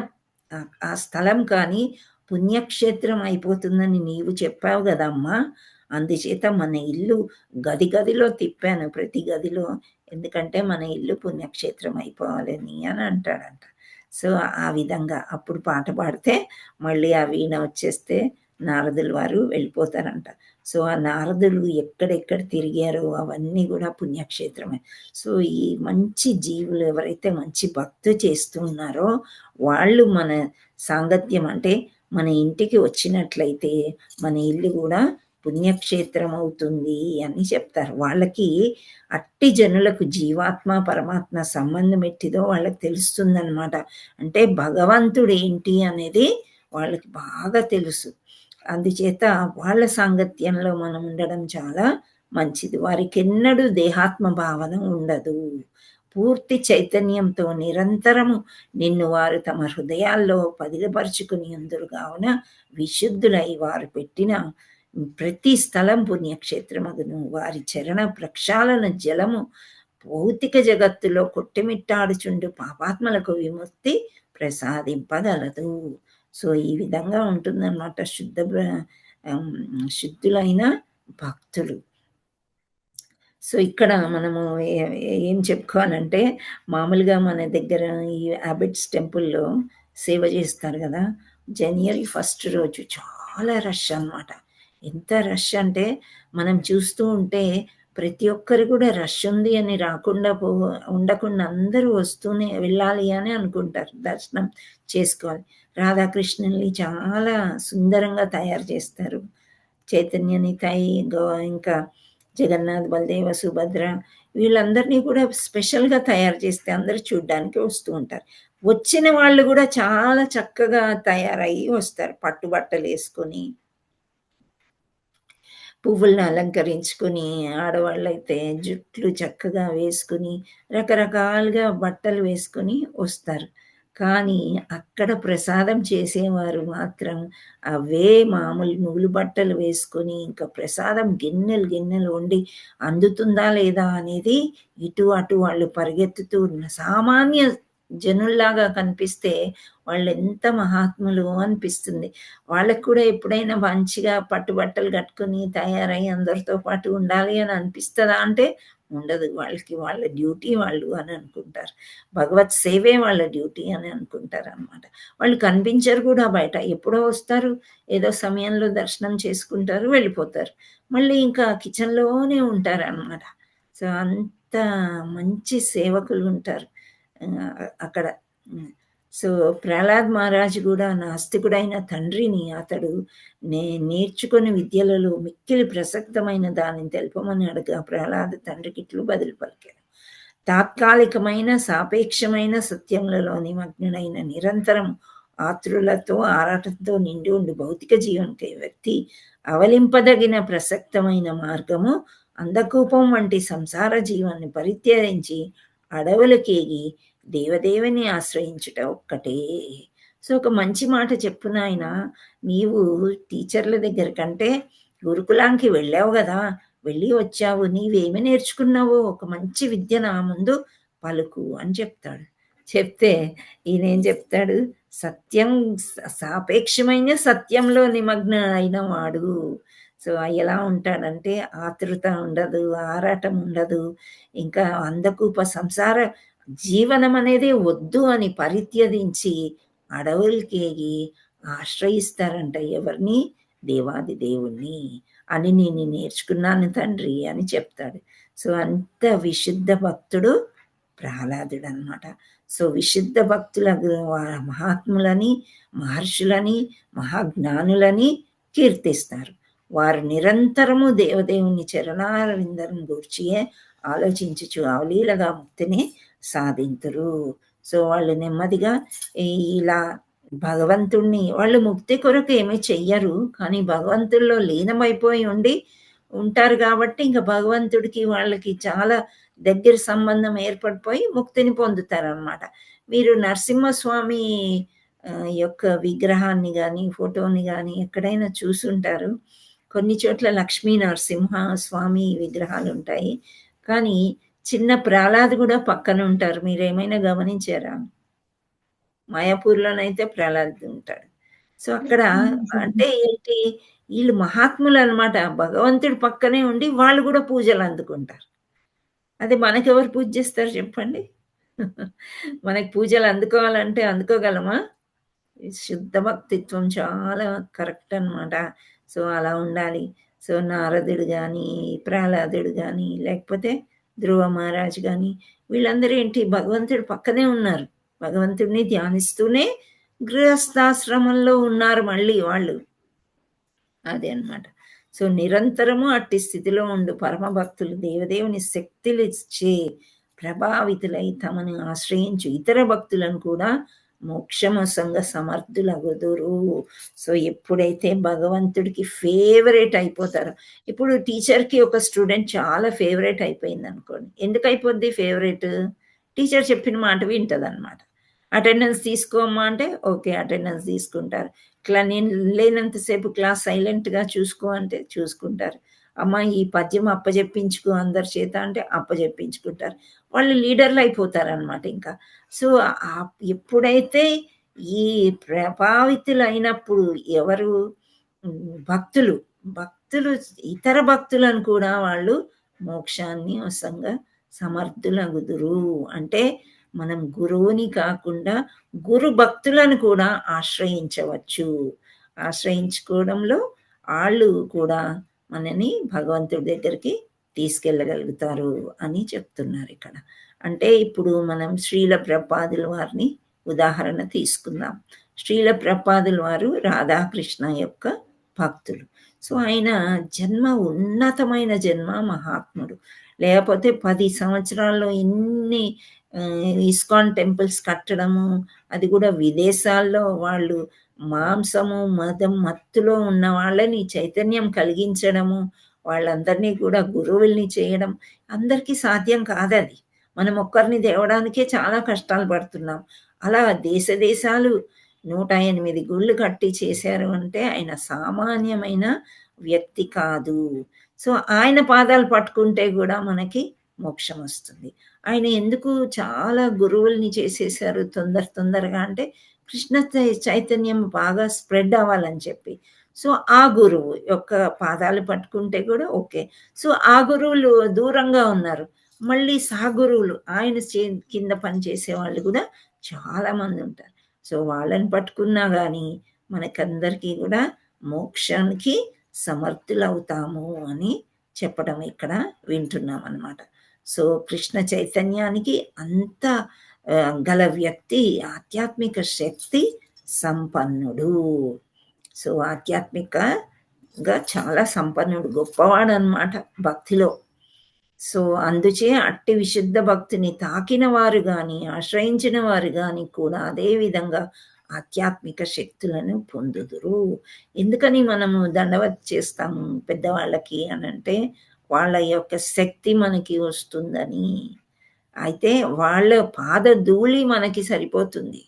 ఆ స్థలం కానీ పుణ్యక్షేత్రం అయిపోతుందని నీవు చెప్పావు గదమ్మా! అందుచేత మన ఇల్లు గది గదిలో తిప్పాను ప్రతి గదిలో. ఎందుకంటే మన ఇల్లు పుణ్యక్షేత్రం అయిపోవాలని అని అంటాడంట. సో, ఆ విధంగా అప్పుడు పాట పాడితే మళ్ళీ ఆ వీణ వచ్చేస్తే నారదుల వారు వెళ్ళిపోతారంట. సో, ఆ నారదులు ఎక్కడెక్కడ తిరిగారో అవన్నీ గూడా పుణ్యక్షేత్రమే. సో, ఈ మంచి జీవులు ఎవరైతే మంచి భక్తి చేస్తూ ఉన్నారో వాళ్ళు మన సాంగత్యం అంటే మన ఇంటికి వచ్చినట్లయితే మన ఇల్లు గూడా పుణ్యక్షేత్రం అవుతుంది అని చెప్తారు. వాళ్ళకి అట్టి జనులకు జీవాత్మ, పరమాత్మ సంబంధం ఎట్టిదో వాళ్ళకి తెలుస్తుందనమాట. అంటే భగవంతుడేంటి అనేది వాళ్ళకి బాగా తెలుసు. అందుచేత వాళ్ళ సాంగత్యంలో మనం ఉండడం చాలా మంచిది. వారికెన్నడూ దేహాత్మ భావన ఉండదు. పూర్తి చైతన్యంతో నిరంతరము నిన్ను వారు తమ హృదయాల్లో పదిలపరుచుకుని ఉందురు గావున విశుద్ధులై వారు పెట్టిన ప్రతి స్థలం పుణ్యక్షేత్రమగును. వారి చరణ ప్రక్షాళన జలము భౌతిక జగత్తులో కొట్టుమిట్టాడుచుండు పాపాత్మలకు విముక్తి ప్రసాదింపగలదు. సో, ఈ విధంగా ఉంటుందనమాట శుద్ధులైన భక్తులు. సో, ఇక్కడ మనము ఏం చెప్పుకోవాలంటే, మామూలుగా మన దగ్గర ఈ అబిడ్స్ టెంపుల్‌లో సేవ చేస్తారు గదా! జనవరి ఫస్ట్ రోజు చాలా రష్ అనమాట. ఎంత రష్ అంటే, మనం చూస్తూ ఉంటే ప్రతి ఒక్కరు కూడా రష్ ఉంది అని రాకుండా ఉండకుండా అందరూ వస్తూనే వెళ్ళాలి అని అనుకుంటారు. దర్శనం చేసుకోవాలి. రాధాకృష్ణుల్ని చాలా సుందరంగా తయారు చేస్తారు. చైతన్యని ఇంకా జగన్నాథ్, బలదేవ, సుభద్ర వీళ్ళందరినీ కూడా స్పెషల్‌గా తయారు చేస్తే అందరూ చూడ్డానికి వస్తూ ఉంటారు. వచ్చిన వాళ్ళు గూడా చాలా చక్కగా తయారయ్యి వస్తారు. పట్టు బట్టలేసుకొని, పువ్వులను అలంకరించుకొని, ఆడవాళ్ళైతే జుట్లు చక్కగా వేసుకొని, రకరకాలుగా బట్టలు వేసుకొని వస్తారు. కానీ అక్కడ ప్రసాదం చేసేవారు మాత్రం అవే మామూలు నూలు బట్టలు వేసుకొని, ఇంకా ప్రసాదం గిన్నెలు, గిన్నెలు వండి అందుతుందా లేదా అనేది ఇటు అటు వాళ్ళు పరిగెత్తుతూ ఉన్న సామాన్య జనుల్లాగా కనిపిస్తే వాళ్ళెంత మహాత్ములు అనిపిస్తుంది. వాళ్ళకి కూడా ఎప్పుడైనా మంచిగా పట్టు బట్టలు కట్టుకొని తయారై అందరితో పాటు ఉండాలి అని అనిపిస్తదా అంటే ఉండదు. వాళ్ళకి వాళ్ళ డ్యూటీ వాళ్ళు అని అనుకుంటారు. భగవత్ సేవే వాళ్ళ డ్యూటీ అని అనుకుంటారనమాట. వాళ్ళు కనిపించరు కూడా బయట. ఎప్పుడో వస్తారు, ఏదో సమయంలో దర్శనం చేసుకుంటారు, వెళ్ళిపోతారు. మళ్ళీ ఇంకా కిచెన్‌లోనే ఉంటారనమాట. సో, అంత మంచి సేవకులుంటారు అక్కడ. హ్మ్. సో, ప్రహ్లాద్ మహారాజ్ గూడా నాస్తికుడైన తండ్రిని అతడు నేర్చుకొని విద్యలలో మిక్కిలి ప్రసక్తమైన దానిని తెలుపమని అడగా ప్రహ్లాద తండ్రికిట్లు బదులు పలికాడు. తాత్కాలికమైన, సాపేక్షమైన సత్యములలో నిమగ్నుడైన నిరంతరం ఆతృలతో, ఆరాటంతో నిండి ఉండు భౌతిక జీవనికై వ్యక్తి అవలింపదగిన ప్రసక్తమైన మార్గము అందకూపం వంటి సంసార జీవాన్ని పరిత్యజించి అడవులకేగి దేవదేవుని ఆశ్రయించుట ఒక్కటే. సో, ఒక మంచి మాట చెప్పు నాయనా, నీవు టీచర్ల దగ్గర కంటే గురుకులానికి వెళ్ళావు గదా! వెళ్ళి వచ్చావు. నీవేమి నేర్చుకున్నావో ఒక మంచి విద్య నా ముందు పలుకు అని చెప్తాడు. చెప్తే ఈయనేం చెప్తాడు, సత్యం సాపేక్షమైన సత్యంలో నిమగ్నమైన వాడు. సో, ఎలా ఉంటాడంటే ఆతృత ఉండదు, ఆరాటం ఉండదు. ఇంకా అందకూప సంసార జీవనం అనేది వద్దు అని పరిత్యజించి అడవులకేగి ఆశ్రయిస్తారంట ఎవరిని? దేవాది దేవుణ్ణి. అని నేను నేర్చుకున్నాను తండ్రి అని చెప్తాడు. సో, అంత విశుద్ధ భక్తుడు ప్రహ్లాదుడనమాట. సో, విశుద్ధ భక్తుల మహాత్ములని, మహర్షులని, మహాజ్ఞానులని కీర్తిస్తారు. వారు నిరంతరము దేవదేవుని చరణారవిందం గూర్చియే ఆలోచించుచు అవలీలగా ముక్తిని సాధింతురు. సో, వాళ్ళు నెమ్మదిగా ఇలా భగవంతుడిని వాళ్ళు ముక్తి కొరకు ఏమీ చెయ్యరు. కానీ భగవంతుడిలో లీనమైపోయి ఉంటారు గాబట్టి, ఇంక భగవంతుడికి వాళ్ళకి చాలా దగ్గర సంబంధం ఏర్పడిపోయి ముక్తిని పొందుతారనమాట. మీరు నరసింహస్వామి యొక్క విగ్రహాన్ని గానీ, ఫోటోని గానీ ఎక్కడైనా చూసుంటారు. కొన్ని చోట్ల లక్ష్మీ నరసింహ స్వామి విగ్రహాలుంటాయి. కానీ చిన్న ప్రహ్లాద్ గూడా పక్కనుంటారు. మీరేమైనా గమనించారా? మాయాపూర్‌లోనైతే ప్రహ్లాద్ ఉంటాడు. సో, అక్కడ అంటే ఏంటి, ఈళ్ళు మహాత్ములనమాట. భగవంతుడి పక్కనే ఉండి వాళ్ళు గూడా పూజలందుకుంటారు. అదే మనకెవరు పూజ జేస్తారు చెప్పండి? మనకి పూజలు అందుకోవాలంటే అందుకోగలమా? ఈ శుద్ధ భక్తిత్వం చాలా కరెక్ట్ అనమాట. సో, అలా ఉండాలి. సో, నారదుడు గాని, ప్రహ్లాదుడు గాని, లేకపోతే ధ్రువ మహారాజ్ గాని, వీళ్ళందరూ ఏంటి భగవంతుడి పక్కనే ఉన్నారు. భగవంతుడిని ధ్యానిస్తూనే గృహస్థాశ్రమంలో ఉన్నారు మళ్ళీ వాళ్ళు. అదే అన్నమాట. సో, నిరంతరము అట్టి స్థితిలో ఉండు పరమభక్తులు దేవదేవుని శక్తులిచ్చే ప్రభావితులై తమను ఆశ్రయించు ఇతర భక్తులను కూడా మోక్షమొసంగ సమర్థులగుదురు. సో, ఎప్పుడైతే భగవంతుడికి ఫేవరెట్ అయిపోతారో, ఇప్పుడు టీచర్‌కి ఒక స్టూడెంట్ చాలా ఫేవరెట్ అయిపోయిందనుకోండి. ఎందుకయిపోద్ది ఫేవరెట్? టీచర్ చెప్పిన మాట వింటదనమాట. అటెండెన్స్ తీసుకోమ్మా అంటే, ఓకే. అటెండెన్స్ తీసుకుంటారు. నేను లేనంత సేపు క్లాస్ సైలెంట్‌గా చూసుకో అంటే చూసుకుంటారు. అమ్మ ఈ పద్యం అప్పజెప్పించుకో అందరి చేత అంటే అప్పజెప్పించుకుంటారు. వాళ్ళు లీడర్‌లయిపోతారనమాట ఇంకా. సో, ఎప్పుడైతే ఈ ప్రభావితులైనప్పుడు ఎవరు భక్తులు, భక్తులు ఇతర భక్తులను కూడా వాళ్ళు మోక్షాన్ని వశంగా సమర్థులగుదురు. అంటే మనం గురువుని కాకుండా గురు భక్తులను కూడా ఆశ్రయించవచ్చు. ఆశ్రయించుకోవడంలో ఆళ్ళు కూడా మనని భగవంతుడి దగ్గరికి తీసుకెళ్ళగలుగుతారు అని చెప్తున్నారిక్కడ. అంటే ఇప్పుడు మనం శ్రీల ప్రభుపాదుల వారిని ఉదాహరణ తీసుకుందాం. శ్రీల ప్రభుపాదుల వారు రాధాకృష్ణ యొక్క భక్తులు. సో, ఆయన జన్మ ఉన్నతమైన జన్మ మహాత్ముడు. లేకపోతే 10 సంవత్సరాల్లో ఇన్ని ఇస్కాన్ టెంపుల్స్ కట్టడము, అది కూడా విదేశాల్లో వాళ్ళు మాంసము, మదం మత్తులో ఉన్న వాళ్ళని చైతన్యం కలిగించడము, వాళ్ళందరినీ కూడా గురువుల్ని చేయడం అందరికీ సాధ్యం కాదది. మనం ఒక్కరిని తేవడానికే చాలా కష్టాలు పడుతున్నాం. అలా దేశ దేశాలు 108 గుళ్ళు కట్టి చేశారు అంటే ఆయన సామాన్యమైన వ్యక్తి కాదు. సో, ఆయన పాదాలు పట్టుకుంటే గూడా మనకి మోక్షమొస్తుంది. ఆయన ఎందుకు చాలా గురువుల్ని చేసేశారు తొందరగా అంటే కృష్ణ చైతన్యం బాగా స్ప్రెడ్ అవ్వాలని చెప్పి. సో, ఆ గురువు యొక్క పాదాలు పట్టుకుంటే కూడా ఓకే. సో, ఆ గురువులు దూరంగా ఉన్నారు. మళ్ళీ సహగురువులు ఆయన కింద పనిచేసే వాళ్ళు గూడా చాలా మందుంటారు. సో, వాళ్ళని పట్టుకున్నా గానీ మనకందరికీ గూడా మోక్షానికి సమర్థులవుతాము అని చెప్పడం ఇక్కడ వింటున్నామనమాట. సో, కృష్ణ చైతన్యానికి అంత గల వ్యక్తి ఆధ్యాత్మిక శక్తి సంపన్నుడు. సో, ఆధ్యాత్మికగా చాలా సంపన్నుడు. గొప్పవాడనమాట భక్తిలో. సో, అందుచే అట్టి విశుద్ధ భక్తిని తాకిన వారు గాని, ఆశ్రయించిన వారు గాని కూడా అదే విధంగా ఆధ్యాత్మిక శక్తులను పొందుదురు. ఎందుకని మనము దండవత్ చేస్తాము పెద్దవాళ్ళకి అనంటే, వాళ్ళ యొక్క శక్తి మనకి వస్తుందని. అయితే వాళ్ళ పాదధూళి మనకి సరిపోతుంది.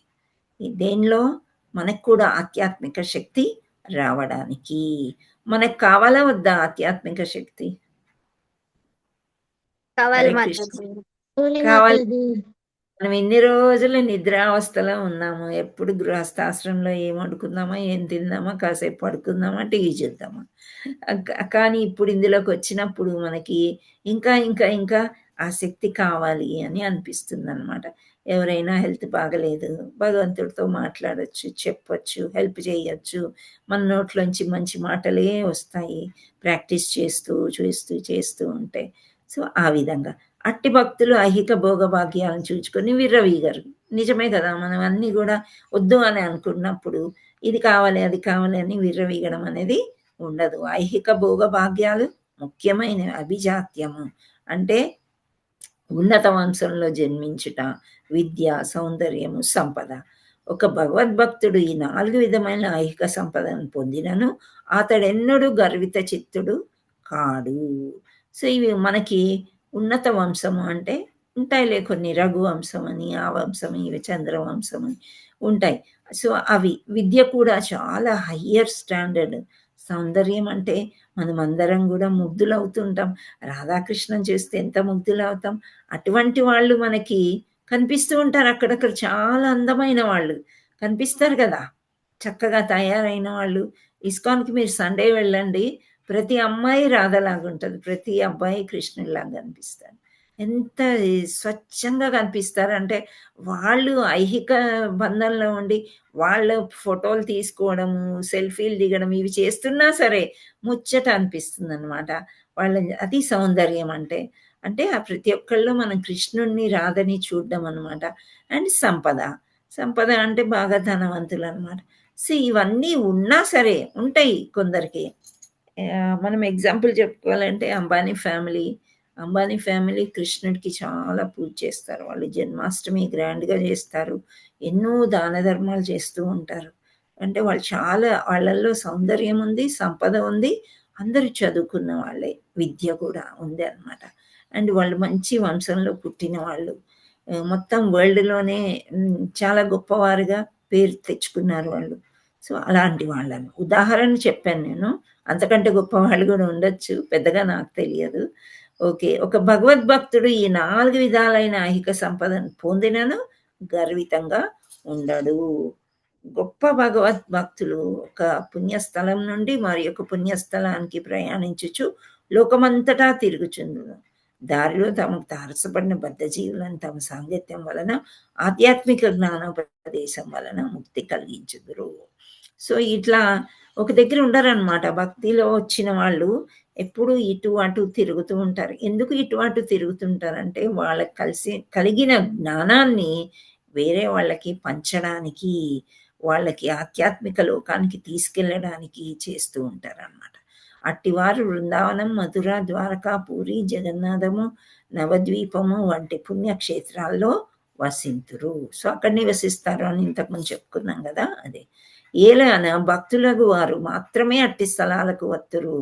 దేనిలో? మనకు కూడా ఆధ్యాత్మిక శక్తి రావడానికి. మనకు కావాలా వద్దా ఆధ్యాత్మిక శక్తి? కావాలి హరే కృష్ణ. మాతాజీ. కావాలి. మనం ఇన్ని రోజులు నిద్రావస్థలో ఉన్నాము. ఎప్పుడు గృహస్థాశ్రమంలో ఏం వండుకుందామా, ఏం తిందామా, కాసేపు పడుకుందామా, టీవీ చూద్దామా. కానీ ఇప్పుడు ఇందులోకొచ్చినప్పుడు మనకి ఇంకా ఆ శక్తి కావాలి అని అనిపిస్తుందనమాట. ఎవరైనా హెల్త్ బాగాలేదు, భగవంతుడితో మాట్లాడొచ్చు, చెప్పొచ్చు, హెల్ప్ చేయొచ్చు. మన నోట్లోంచి మంచి మాటలే వస్తాయి. ప్రాక్టీస్ చేస్తూ ఉంటే. సో, ఆ విధంగా. అట్టి భక్తులు ఐహిక భోగభాగ్యాలను చూచుకొని విర్రవీగరు. నిజమే కదా! మనం అన్నీ గూడా వద్దు అని అనుకున్నప్పుడు, ఇది కావాలి, అది కావాలి అని విర్రవీగడం అనేది ఉండదు. ఐహిక భోగభాగ్యాలు ముఖ్యమైనవి. అభిజాత్యము అంటే ఉన్నత వంశంలో జన్మించుట, విద్య, సౌందర్యము, సంపద. ఒక భగవద్భక్తుడు ఈ 4 విధమైన ఐహిక సంపదను పొందినను అతడెన్నడూ గర్విత చిత్తుడు కాడు. సో, ఇవి మనకి ఉన్నత వంశము అంటే ఉంటాయిలే కొన్ని రఘువంశం అని, ఆ వంశం, ఇవి చంద్రవంశం అని ఉంటాయి. సో, అవి. విద్య కూడా చాలా హయ్యర్ స్టాండర్డ్. సౌందర్యం అంటే మనమందరం గూడా ముగ్ధులవుతుంటాం. రాధాకృష్ణన్ చూస్తే ఎంత ముగ్ధులవుతాం. అటువంటి వాళ్ళు మనకి కనిపిస్తూ ఉంటారు అక్కడక్కడ చాలా అందమైన వాళ్ళు. కనిపిస్తారు గదా! చక్కగా తయారైన వాళ్ళు. ఇస్కాన్‌కి మీరు సండే వెళ్ళండి. ప్రతి అమ్మాయి రాధలాగుంటది. ప్రతి అబ్బాయి కృష్ణుడిలాగా కనిపిస్తాడు. ఎంత స్వచ్ఛంగా కనిపిస్తారంటే, వాళ్ళు ఐహిక బంధంలో ఉండి వాళ్ళ ఫోటోలు తీసుకోవడము, సెల్ఫీలు దిగడం ఇవి చేస్తున్నా సరే ముచ్చట అనిపిస్తుందనమాట. వాళ్ళ అది సౌందర్యం అంటే. అంటే ఆ ప్రతి ఒక్కళ్ళు మనం కృష్ణుడిని, రాధని చూడ్డం అనమాట. అండ్ సంపద. సంపద అంటే బాగా ధనవంతులనమాట. సో, ఇవన్నీ ఉన్నా సరే ఉంటాయి కొందరికి. మనం ఎగ్జాంపుల్ చెప్పుకోవాలంటే అంబానీ ఫ్యామిలీ. అంబానీ ఫ్యామిలీ కృష్ణుడికి చాలా పూజ చేస్తారు. వాళ్ళు జన్మాష్టమి గ్రాండ్‌గా చేస్తారు. ఎన్నో దాన ధర్మాలు చేస్తూ ఉంటారు. అంటే వాళ్ళు చాలా వాళ్ళల్లో సౌందర్యం ఉంది, సంపద ఉంది. అందరూ చదువుకున్న వాళ్ళే. విద్య కూడా ఉంది అన్నమాట. అండ్ వాళ్ళు మంచి వంశంలో పుట్టిన వాళ్ళు. మొత్తం వరల్డ్‌లోనే చాలా గొప్పవారుగా పేరు తెచ్చుకున్నారు వాళ్ళు. సో, అలాంటి వాళ్ళని ఉదాహరణ చెప్పాను నేను. అంతకంటే గొప్పవాళ్ళు గూడా ఉండొచ్చు. పెద్దగా నాకు తెలియదు. ఓకే. ఒక భగవద్భక్తుడు ఈ 4 విధాలైన ఐహిక సంపదను పొందినను గర్వితంగా ఉండడు. గొప్ప భగవద్భక్తులు ఒక పుణ్యస్థలం నుండి మరి ఒక పుణ్యస్థలానికి ప్రయాణించుచు లోకమంతటా తిరుగుచుందురు. దారిలో తమకు తారసపడిన బద్ధజీవులను తమ సాంగత్యం వలన ఆధ్యాత్మిక జ్ఞానోపదేశం వలన ముక్తి కలిగించుదురు. సో, ఇట్లా ఒక దగ్గర ఉండరనమాట. భక్తిలో వచ్చిన వాళ్ళు ఎప్పుడూ ఇటు, అటు తిరుగుతూ ఉంటారు. ఎందుకు ఇటు, అటు తిరుగుతుంటారంటే, వాళ్ళకి కలిగిన జ్ఞానాన్ని వేరే వాళ్ళకి పంచడానికి, వాళ్ళకి ఆధ్యాత్మిక లోకానికి తీసుకెళ్ళడానికి చేస్తూ ఉంటారనమాట. అట్టివారు బృందావనం, మధుర, ద్వారకా, పూరి, జగన్నాథము, నవద్వీపము వంటి పుణ్యక్షేత్రాల్లో వసింతురు. సో, అక్కడ నివసిస్తారు అని ఇంతకుముందు చెప్పుకున్నాం గదా! అదే. ఏలన భక్తులగు వారు మాత్రమే అట్టి స్థలాలకు వత్తురు.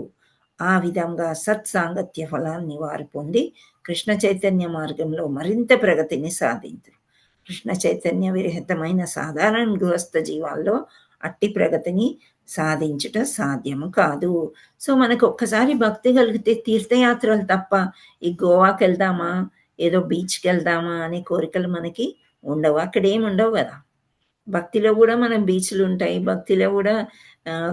ఆ విధంగా సత్సాంగత్య ఫలాన్ని వారు పొంది కృష్ణ చైతన్య మార్గంలో మరింత ప్రగతిని సాధింతురు. కృష్ణ చైతన్య విరహితమైన సాధారణ గృహస్థ జీవాల్లో అట్టి ప్రగతిని సాధించుట సాధ్యము కాదు. సో, మనకు ఒక్కసారి భక్తి కలిగితే తీర్థయాత్రలు తప్ప ఈ గోవాకెళ్దామా, ఏదో బీచ్‌కెళ్దామా అనే కోరికలు మనకి ఉండవు. అక్కడేమి ఉండవు గదా! భక్తిలో గూడా మనం బీచ్‌లుంటాయి. భక్తిలో గూడా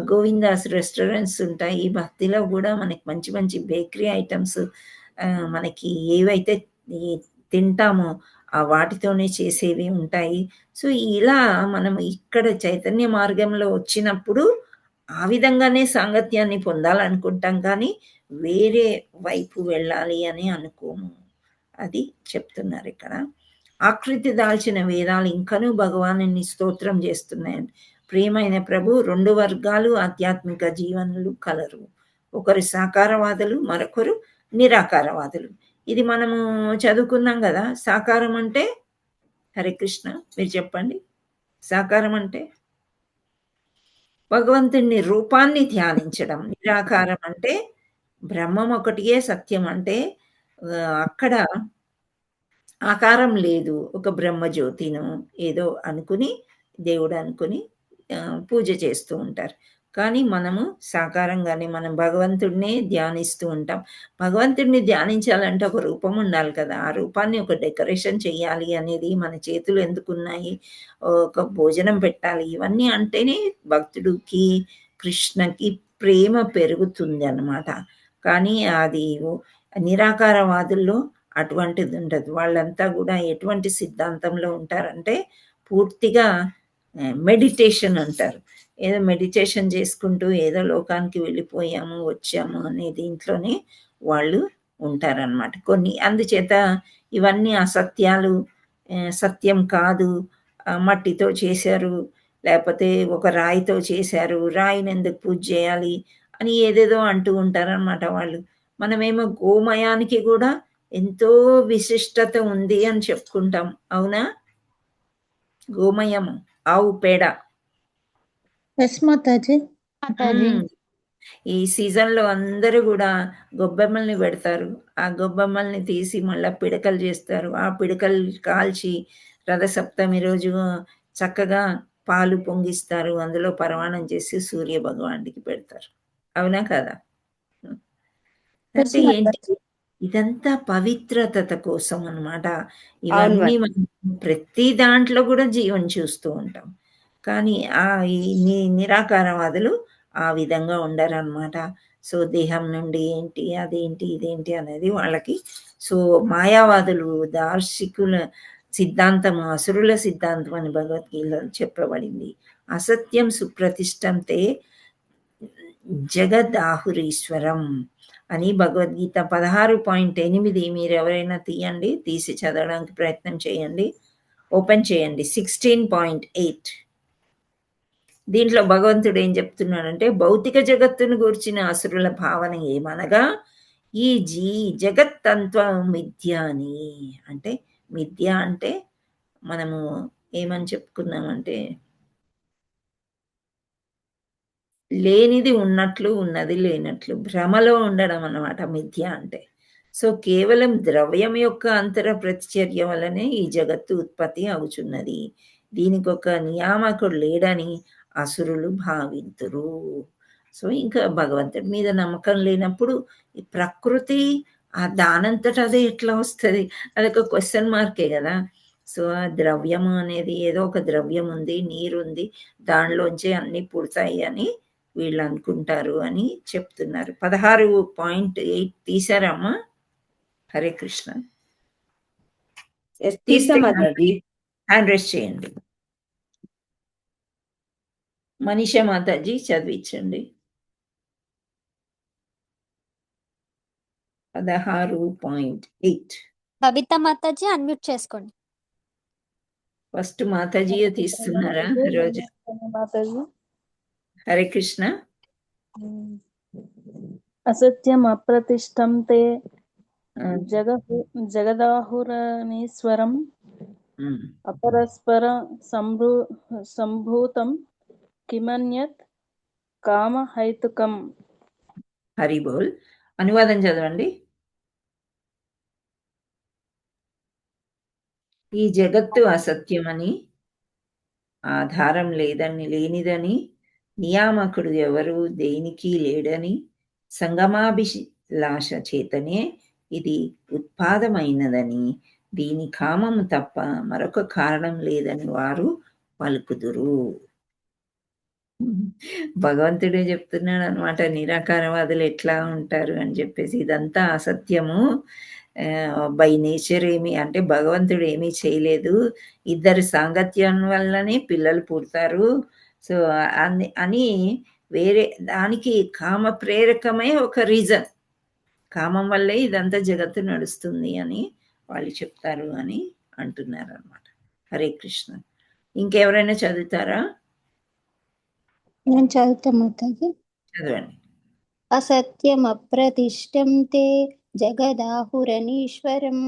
గోవిందాస్ రెస్టారెంట్స్ ఉంటాయి. భక్తిలో గూడా మనకి మంచి మంచి బేకరీ ఐటెమ్స్ మనకి ఏవైతే ఈ తింటామో వాటితోనే చేసేవి ఉంటాయి. సో, ఇలా మనం ఇక్కడ చైతన్య మార్గంలో వచ్చినప్పుడు ఆ విధంగానే సాంగత్యాన్ని పొందాలనుకుంటాం కానీ, వేరే వైపు వెళ్ళాలి అని అనుకోము. అది చెప్తున్నారిక్కడ. ఆకృతి దాల్చిన వేదాలు ఇంకనూ భగవానుని స్తోత్రం చేస్తున్నాయండి. ప్రియమైన ప్రభు 2 వర్గాలు ఆధ్యాత్మిక జీవనులు కలరు. ఒకరు సాకారవాదులు, మరొకరు నిరాకారవాదులు. ఇది మనము చదువుకున్నాం గదా! సాకారం అంటే హరే కృష్ణ మీరు చెప్పండి. సాకారం అంటే? భగవంతుని రూపాన్ని ధ్యానించడం. నిరాకారం అంటే బ్రహ్మం ఒకటియే సత్యం అంటే అక్కడ ఆకారం లేదు. ఒక బ్రహ్మజ్యోతినో ఏదో అనుకుని, దేవుడనుకుని పూజ చేస్తూ ఉంటారు. కానీ మనము సాకారంగానే మనం భగవంతుడినే ధ్యానిస్తూ ఉంటాం. భగవంతుడిని ధ్యానించాలంటే ఒక రూపం ఉండాలి కదా! ఆ రూపాన్ని ఒక డెకరేషన్ చెయ్యాలి అనేది మన చేతులు ఎందుకున్నాయి? ఒక భోజనం పెట్టాలి. ఇవన్నీ అంటేనే భక్తుడికి, కృష్ణకి ప్రేమ పెరుగుతుందనమాట. కానీ అది నిరాకారవాదుల్లో అటువంటిదుండదు. వాళ్ళంతా గూడా ఎటువంటి సిద్ధాంతంలో ఉంటారంటే, పూర్తిగా మెడిటేషన్ అంటారు. ఏదో మెడిటేషన్ చేసుకుంటూ ఏదో లోకానికి వెళ్ళిపోయాము, వచ్చాము అనే దీంట్లోనే వాళ్ళు ఉంటారనమాట. అందుచేత ఇవన్నీ అసత్యాలు, సత్యం కాదు, మట్టితో చేశారు, లేపోతే ఒక రాయితో చేశారు, రాయినెందుకు పూజ చేయాలి అని ఏదేదో అంటూ ఉంటారనమాట వాళ్ళు. మనమేమో గోమయానికి గూడా ఎంతో విశిష్టత ఉంది అని చెప్పుకుంటాం. అవునా? గోమయము, ఆవు పేడ. యెస్ మాతాజీ. హ్మ్. ఈ సీజన్‌లో అందరూ గూడా గొబ్బెమ్మల్ని బెడతారు. ఆ గొబ్బెమ్మల్ని తీసి మళ్ళా పిడకలు జేస్తారు. ఆ పిడకలు కాల్చి రథసప్తమి రోజు చక్కగా పాలు పొంగిస్తారు, అందులో పరమాణం చేసి సూర్య భగవానుడికి పెడతారు. అవునా కదా? అంటే ఏంటి? ఇదంతా పవిత్రత కోసం అన్నమాట. ఇవన్నీ మనం ప్రతి దాంట్లో కూడా జీవం చూస్తూ ఉంటాం. కానీ ఈ నిరాకారవాదులు ఆ విధంగా ఉండరనమాట. సో, దేహం నుండి ఏంటి, అదేంటి, ఇదేంటి అనేది వాళ్ళకి. సో, మాయావాదులు దార్శికుల సిద్ధాంతం, అసురుల సిద్ధాంతం అని భగవద్గీతలో చెప్పబడింది. అసత్యం సుప్రతిష్టంతే జగదాహురీశ్వరం అని భగవద్గీత 16.8 మీరెవరైనా తీయండి, తీసి చదవడానికి ప్రయత్నం చేయండి. ఓపెన్ చేయండి 16.8. దీంట్లో భగవంతుడు ఏం చెప్తున్నాడంటే, భౌతిక జగత్తును గూర్చిన అసురుల భావన ఏమనగా ఈ జగత్తంత్వం మిథ్య అని. అంటే మిథ్య అంటే మనము ఏమని చెప్పుకున్నామంటే, లేనిది ఉన్నట్లు, ఉన్నది లేనట్లు భ్రమలో ఉండడం అన్నమాట మిథ్య అంటే. సో, కేవలం ద్రవ్యం యొక్క అంతర ప్రతిచర్య వల్లనే ఈ జగత్తు ఉత్పత్తి అవుచున్నది. దీనికొక నియామకుడు లేడని అసురులు భావింతురు. సో, ఇంకా భగవంతుడి మీద నమ్మకం లేనప్పుడు ఈ ప్రకృతి దానంతట అదే ఎట్లా వస్తది? అదొక క్వెషన్ మార్కే గదా! సో, ఆ ద్రవ్యము అనేది ఏదో ఒక ద్రవ్యం ఉంది, నీరుంది, దానిలోంచే అన్నీ పుడతాయి అని వీళ్ళనుకుంటారు అని చెప్తున్నారు. 16.8 తీశారా అమ్మా? హరే కృష్ణ. ఎస్, తీస్తే తీసాం మాతాజీ. హ్యాండ్ రైజ్ చేయండి. మనీషా మాతాజీ చదివించండి. 16.8. బబిత మాతాజీ అన్మ్యూట్ చేసుకోండి. ఫస్ట్ మాతాజీయే తీస్తున్నారా రోజు? మాతాజీ. హరే కృష్ణ. అసత్యం అప్రతిష్టం తే ఆ, జగదాహురనీశ్వరం ఉమ్. అపరస్పర సంభూతం కిమన్యత్ కామహైతుకం. హరి బోల్. అనువాదం చదవండి. ఈ జగత్తు అసత్యమని, ఆధారం లేనిదని, నియామకుడు ఎవరు దేనికి లేడని, సంగమాభిలాష చేతనే ఇది ఉత్పాదమైనదని, దీని కామము తప్ప మరొక కారణం లేదని వారు పలుకుదురు. భగవంతుడే చెప్తున్నాడు అనమాట, నిరాకారవాదులు ఎట్లా ఉంటారు అని చెప్పేసి. ఇదంతా అసత్యము, బై నేచర్ ఏమి అంటే భగవంతుడు ఏమీ చేయలేదు, ఇద్దరు సాంగత్యం వల్లనే పిల్లలు పుడతారు. సో అని వేరే దానికి కామ ప్రేరకమే ఒక రీజన్, కామం వల్లే ఇదంతా జగత్తు నడుస్తుంది అని వాళ్ళు చెప్తారు అని అంటున్నారు అనమాట. హరే కృష్ణ. ఇంకెవరైనా చదువుతారా? నేను చదువుతా మాతాజీ. చదవండి. అసత్యం అప్రతిష్టం తే జగదాహురనీశ్వరం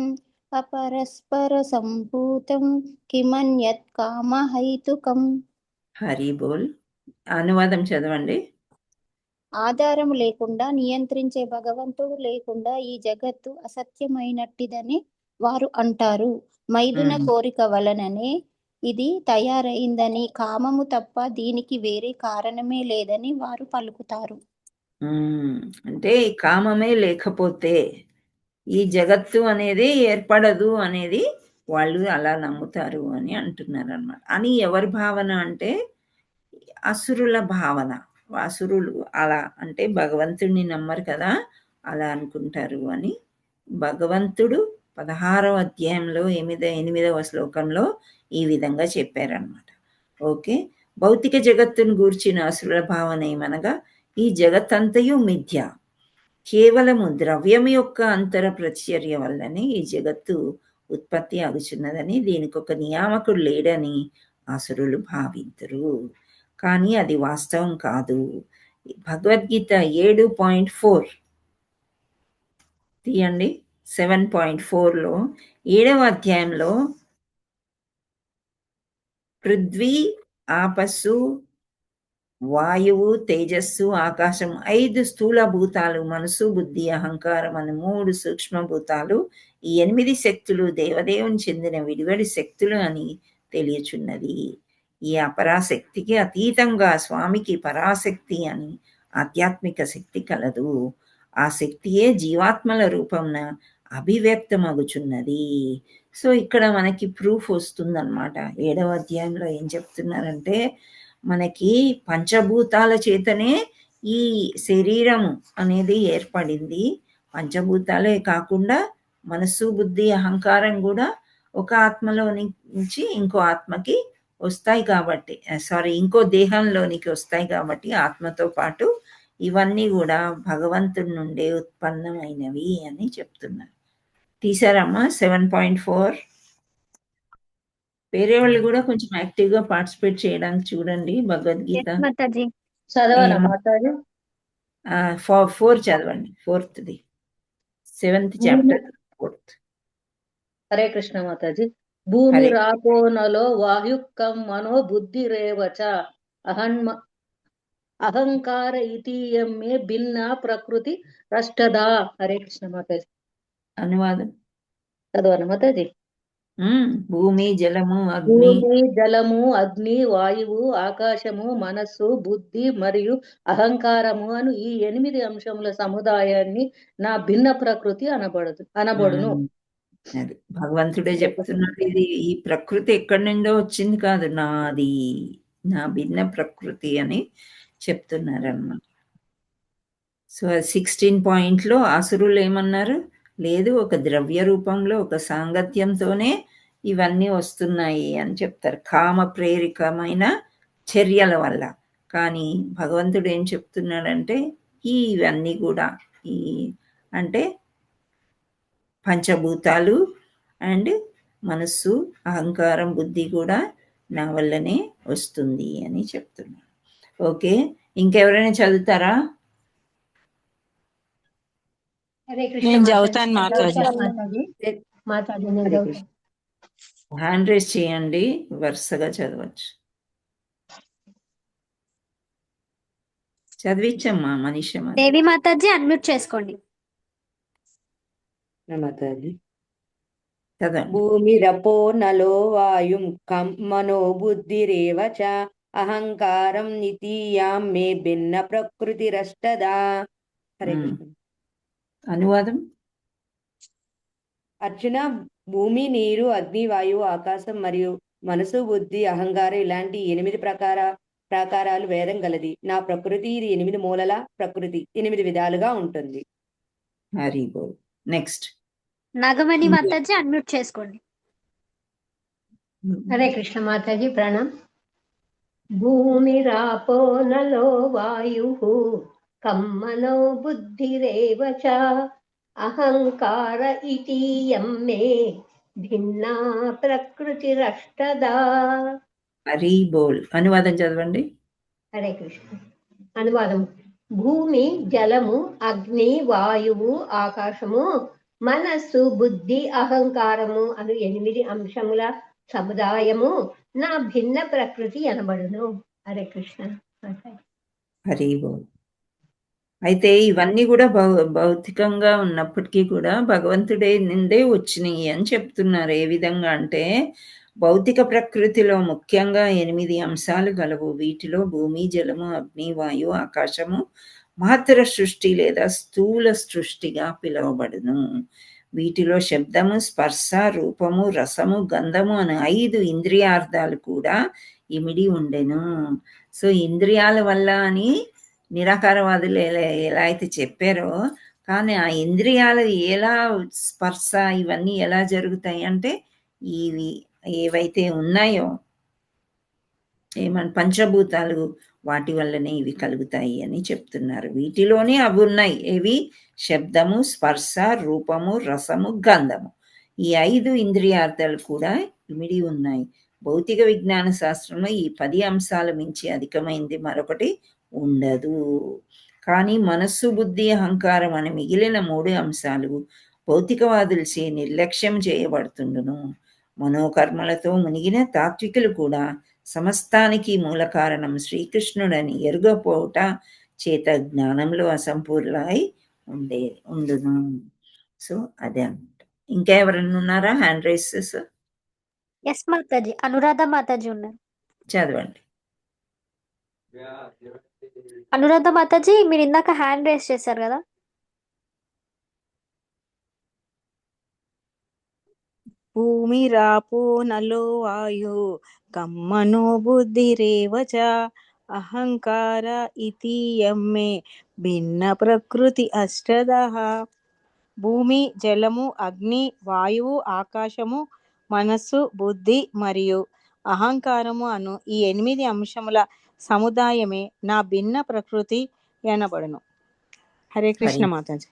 అపరస్పర సంభూతం కిమన్యత్ కామహైతుకం. హరి బోల్. అనువాదం చదవండి. ఆధారం లేకుండా నియంత్రించే భగవంతుడు లేకుండా ఈ జగత్తు అసత్యమైనట్టిదని వారు అంటారు. మైదున కోరిక వలననే ఇది తయారైందని, కామము తప్ప దీనికి వేరే కారణమే లేదని వారు పలుకుతారు. అంటే కామమే లేకపోతే ఈ జగత్తు అనేది ఏర్పడదు అనేది వాళ్ళు అలా నమ్ముతారు అని అంటున్నారు అన్నమాట. అని ఎవరి భావన అంటే అసురుల భావన. అసురులు అలా అంటే భగవంతుడిని నమ్మరు కదా, అలా అనుకుంటారు అని భగవంతుడు 16వ అధ్యాయంలో 8వ శ్లోకంలో ఈ విధంగా చెప్పారనమాట. ఓకే. భౌతిక జగత్తును గూర్చిన అసురుల భావన ఏమనగా ఈ జగత్తంతయు మిథ్య, కేవలము ద్రవ్యం యొక్క అంతర ప్రతిచర్య వల్లనే ఈ జగత్తు ఉత్పత్తి అగుచున్నదని, దీనికి ఒక నియామకుడు లేడని అసురులు భావింతురు. కానీ అది వాస్తవం కాదు. భగవద్గీత 7.4 తీయండి. 7.4లో 7వ అధ్యాయంలో పృథ్వీ, ఆపస్సు, వాయువు, తేజస్సు, ఆకాశం 5 స్థూల భూతాలు, మనసు, బుద్ధి, అహంకారం అని 3 సూక్ష్మభూతాలు, ఈ 8 శక్తులు దేవదేవుని చెందిన విడివడి శక్తులు అని తెలియచున్నది. ఈ పరాశక్తికి అతీతంగా స్వామికి పరాశక్తి అని ఆధ్యాత్మిక శక్తి కలదు. ఆ శక్తియే జీవాత్మల రూపంన అభివ్యక్తమగుచున్నది. సో ఇక్కడ మనకి ప్రూఫ్ వస్తుందన్నమాట. 7వ అధ్యాయంలో ఏం చెప్తున్నారంటే, మనకి పంచభూతాల చేతనే ఈ శరీరము అనేది ఏర్పడింది. పంచభూతాలే కాకుండా మనస్సు, బుద్ధి, అహంకారం కూడా ఒక ఆత్మలో నుంచి ఇంకో ఆత్మకి వస్తాయి కాబట్టి, ఇంకో దేహంలోనికి వస్తాయి కాబట్టి ఆత్మతో పాటు ఇవన్నీ కూడా భగవంతుడి నుండే ఉత్పన్నమైనవి అని చెప్తున్నారు. తీసారమ్మా 7.4? వేరే వాళ్ళు కూడా కొంచెం యాక్టివ్గా పార్టిసిపేట్ చేయడానికి చూడండి. భగవద్గీత ఎస్ మాతాజీ. చదవనా ఏం- మాతాజీ? 4 చదవండి. 4th 7th chapter 4th. Hare Krishna Mataji. భూమి హరే. రాపోనలో వాయుక్కం మనో బుద్ధిరేవచ అహంకార ఇతీయం మే భిన్న ప్రకృతి రష్టదా. హరే కృష్ణ మాతాజీ. అనువాదం. చదవనా మాతాజీ? భూమి, జలము, అగ్ని, భూమి, జలము, అగ్ని, వాయువు, ఆకాశము, మనస్సు, బుద్ధి మరియు అహంకారము అను ఈ 8 అంశముల సముదాయాన్ని నా భిన్న ప్రకృతి అనబడును. అది భగవంతుడే చెప్తున్నాడు. ఇది ఈ ప్రకృతి ఎక్కడి నుండో వచ్చింది కాదు, నాది, నా భిన్న ప్రకృతి అని చెప్తున్నారన్నమాట. సో 16 పాయింట్లో అసురులు ఏమన్నారు? లేదు, ఒక ద్రవ్య రూపంలో ఒక సాంగత్యంతోనే ఇవన్నీ వస్తున్నాయి అని చెప్తారు, కామ ప్రేరికమైన చర్యల వల్ల. కానీ భగవంతుడు ఏం చెప్తున్నాడంటే ఇవన్నీ కూడా అంటే పంచభూతాలు అండ్ మనస్సు, అహంకారం, బుద్ధి కూడా నా వల్లనే వస్తుంది అని చెప్తున్నాడు. ఓకే, ఇంకెవరైనా చదువుతారా? హరే కృష్ణ నేను మాతాజీ. చదువుతాను మాతాజీ. మాతాజీ నేను హరే చదువుతాను. హ్యాండ్ రేస్ చేయండి, వరుసగా చదవచ్చు. చదివించమ్మా మనీషమ్మ. దేవి మాతాజీ అన్మ్యూట్ చేసుకోండి. మాతాజీ. చదవండి. భూమిరపో నలో వాయుం కం మనో బుద్ధిరేవ చ అహంకారం నితీయాం మే భిన్న ప్రకృతిరష్టదా. హరే కృష్ణ. అనువాదం. అర్చన, భూమి, నీరు, అగ్ని, వాయువు, ఆకాశం మరియు మనసు, బుద్ధి, అహంకారం ఇలాంటి 8 ప్రాకారాలు వేదం గలది. నా ప్రకృతి ఇది 8 మూలల ప్రకృతి 8 విధాలుగా ఉంటుంది. హరి బోల్. నెక్స్ట్ నాగమణి మాతాజీ అన్మ్యూట్ చేసుకోండి. హరే కృష్ణ మాతాజీ. ప్రణామ్. భూమిరాపో నలో వాయుః కమ్మనో బుద్ధిరేవ చ అహంకార ఇతీయం మే భిన్నా ప్రకృతిరష్టదా. హరి బోల్. అనువాదం చదవండి. హరే కృష్ణ. అనువాదం. భూమి, జలము, అగ్ని, వాయువు, ఆకాశము, మనస్సు, బుద్ధి, అహంకారము అను 8 అంశముల సముదాయము నా భిన్న ప్రకృతి అనబడును. హరే కృష్ణ. హరి బోల్. అయితే ఇవన్నీ కూడా భౌతికంగా ఉన్నప్పటికీ కూడా భగవంతుడే నుండే వచ్చినాయి అని చెప్తున్నారు. ఏ విధంగా అంటే భౌతిక ప్రకృతిలో ముఖ్యంగా 8 అంశాలు గలవు. వీటిలో భూమి, జలము, అగ్ని, వాయువు, ఆకాశము మాత్ర సృష్టి లేదా స్థూల సృష్టిగా పిలువబడును. వీటిలో శబ్దము, స్పర్శ, రూపము, రసము, గంధము అనే 5 ఇంద్రియార్థాలు కూడా ఇమిడి ఉండెను. సో ఇంద్రియాల వల్ల అని నిరాకారవాదులు ఎలా అయితే చెప్పారో, కానీ ఆ ఇంద్రియాలు ఎలా స్పర్శ ఇవన్నీ ఎలా జరుగుతాయి అంటే ఇవి ఏవైతే ఉన్నాయో పంచభూతాలు వాటి వల్లనే ఇవి కలుగుతాయి అని చెప్తున్నారు. వీటిలోనే అవి ఉన్నాయి. ఏవి? శబ్దము, స్పర్శ, రూపము, రసము, గంధము. ఈ 5 ఇంద్రియార్థాలు కూడా ఇమిడి ఉన్నాయి. భౌతిక విజ్ఞాన శాస్త్రంలో ఈ 10 అంశాల మించి అధికమైంది మరొకటి ఉండదు. కానీ మనస్సు, బుద్ధి, అహంకారం అనే మిగిలిన 3 అంశాలు భౌతికవాదులచే నిర్లక్ష్యం చేయబడుతుండును. మనోకర్మలతో మునిగిన తాత్వికులు కూడా సమస్తానికి మూల కారణం శ్రీకృష్ణుడని ఎరుగపోవట చేత జ్ఞానంలో అసంపూర్ణై ఉండును. సో అదే అన్నమాట. ఇంకా ఎవరన్నా ఉన్నారా hand raises? Yes Mataji. Anuradha Mataji ఉన్నారు. చదవండి. అనురాధ మాతాజీ, మీరు ఇందాక హ్యాండ్ రేస్ చేశారు కదా. భూమిరాపో నలో వాయు కమ్మనో బుద్ధిరేవ చ అహంకార ఇతీయమ్మే భిన్న ప్రకృతి అష్టదః. భూమి, జలము, అగ్ని, వాయువు, ఆకాశము, మనస్సు, బుద్ధి మరియు అహంకారము అను ఈ 8 అంశముల సముదాయమే నా భిన్న ప్రకృతి అనబడును. హరే కృష్ణ హరి మాతాజీ.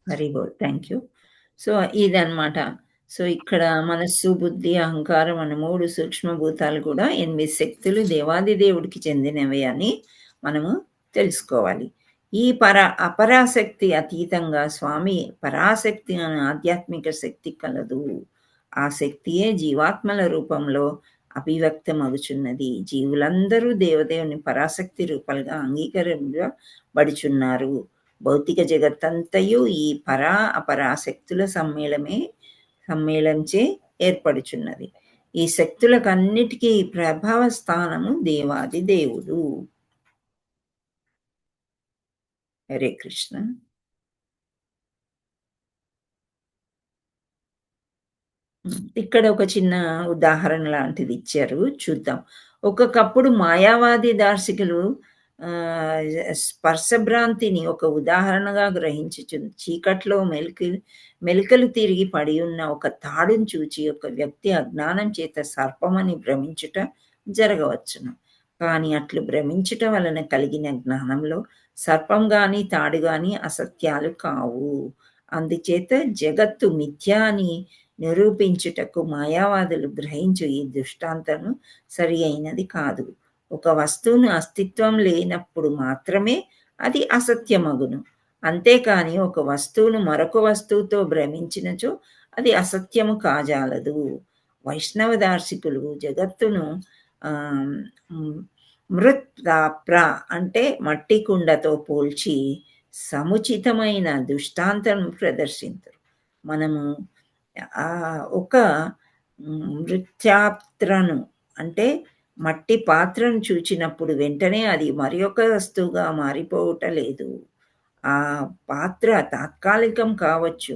హరి బోల్. Thank you. సో ఇదన్నమాట. సో ఇక్కడ మనస్సు, బుద్ధి, అహంకారం అనే 3 సూక్ష్మభూతాలు కూడా 8 శక్తులు దేవాది దేవుడికి చెందినవి అని మనము తెలుసుకోవాలి. ఈ అపరాశక్తి అతీతంగా స్వామి పరాశక్తి అనే ఆధ్యాత్మిక శక్తి కలదు. ఆ శక్తియే జీవాత్మల రూపంలో అభివ్యక్తమగుచున్నది. జీవులందరూ దేవదేవుని పరాశక్తి రూపాలుగా అంగీకరించబడుచున్నారు. భౌతిక జగత్తంతయు ఈ అపరాశక్తుల సమ్మేళంచే ఏర్పడుచున్నది. ఈ శక్తులకన్నిటికీ ప్రభావ స్థానము దేవాది దేవుడు. హరే కృష్ణ. ఇక్కడ ఒక చిన్న ఉదాహరణ లాంటిది ఇచ్చారు, చూద్దాం. ఒకప్పుడు మాయావాది దార్శికులు స్పర్శభ్రాంతిని ఒక ఉదాహరణగా గ్రహించుచుంది. చీకట్లో మెలికలు తిరిగి పడి ఉన్న ఒక తాడును చూచి ఒక వ్యక్తి అజ్ఞానం చేత సర్పమని భ్రమించుట జరగవచ్చును. కానీ అట్లు భ్రమించుట వలన కలిగిన జ్ఞానంలో సర్పం గాని తాడు గాని అసత్యాలు కావు. అందుచేత జగత్తు మిథ్యా అని నిరూపించుటకు మాయావాదులు గ్రహించు ఈ దృష్టాంతము సరి అయినది కాదు. ఒక వస్తువును అస్తిత్వం లేనప్పుడు మాత్రమే అది అసత్యమగును. అంతేకాని ఒక వస్తువును మరొక వస్తువుతో భ్రమించినచో అది అసత్యము కాజాలదు. వైష్ణవ దార్శికులు జగత్తును మృత్ప్ర అంటే మట్టి కుండతో పోల్చి సముచితమైన దృష్టాంతం ప్రదర్శించరు. మనము ఒక మృత్యాప్త్రను అంటే మట్టి పాత్రను చూచినప్పుడు వెంటనే అది మరి ఒక వస్తువుగా మారిపోవట లేదు. ఆ పాత్ర తాత్కాలికం కావచ్చు,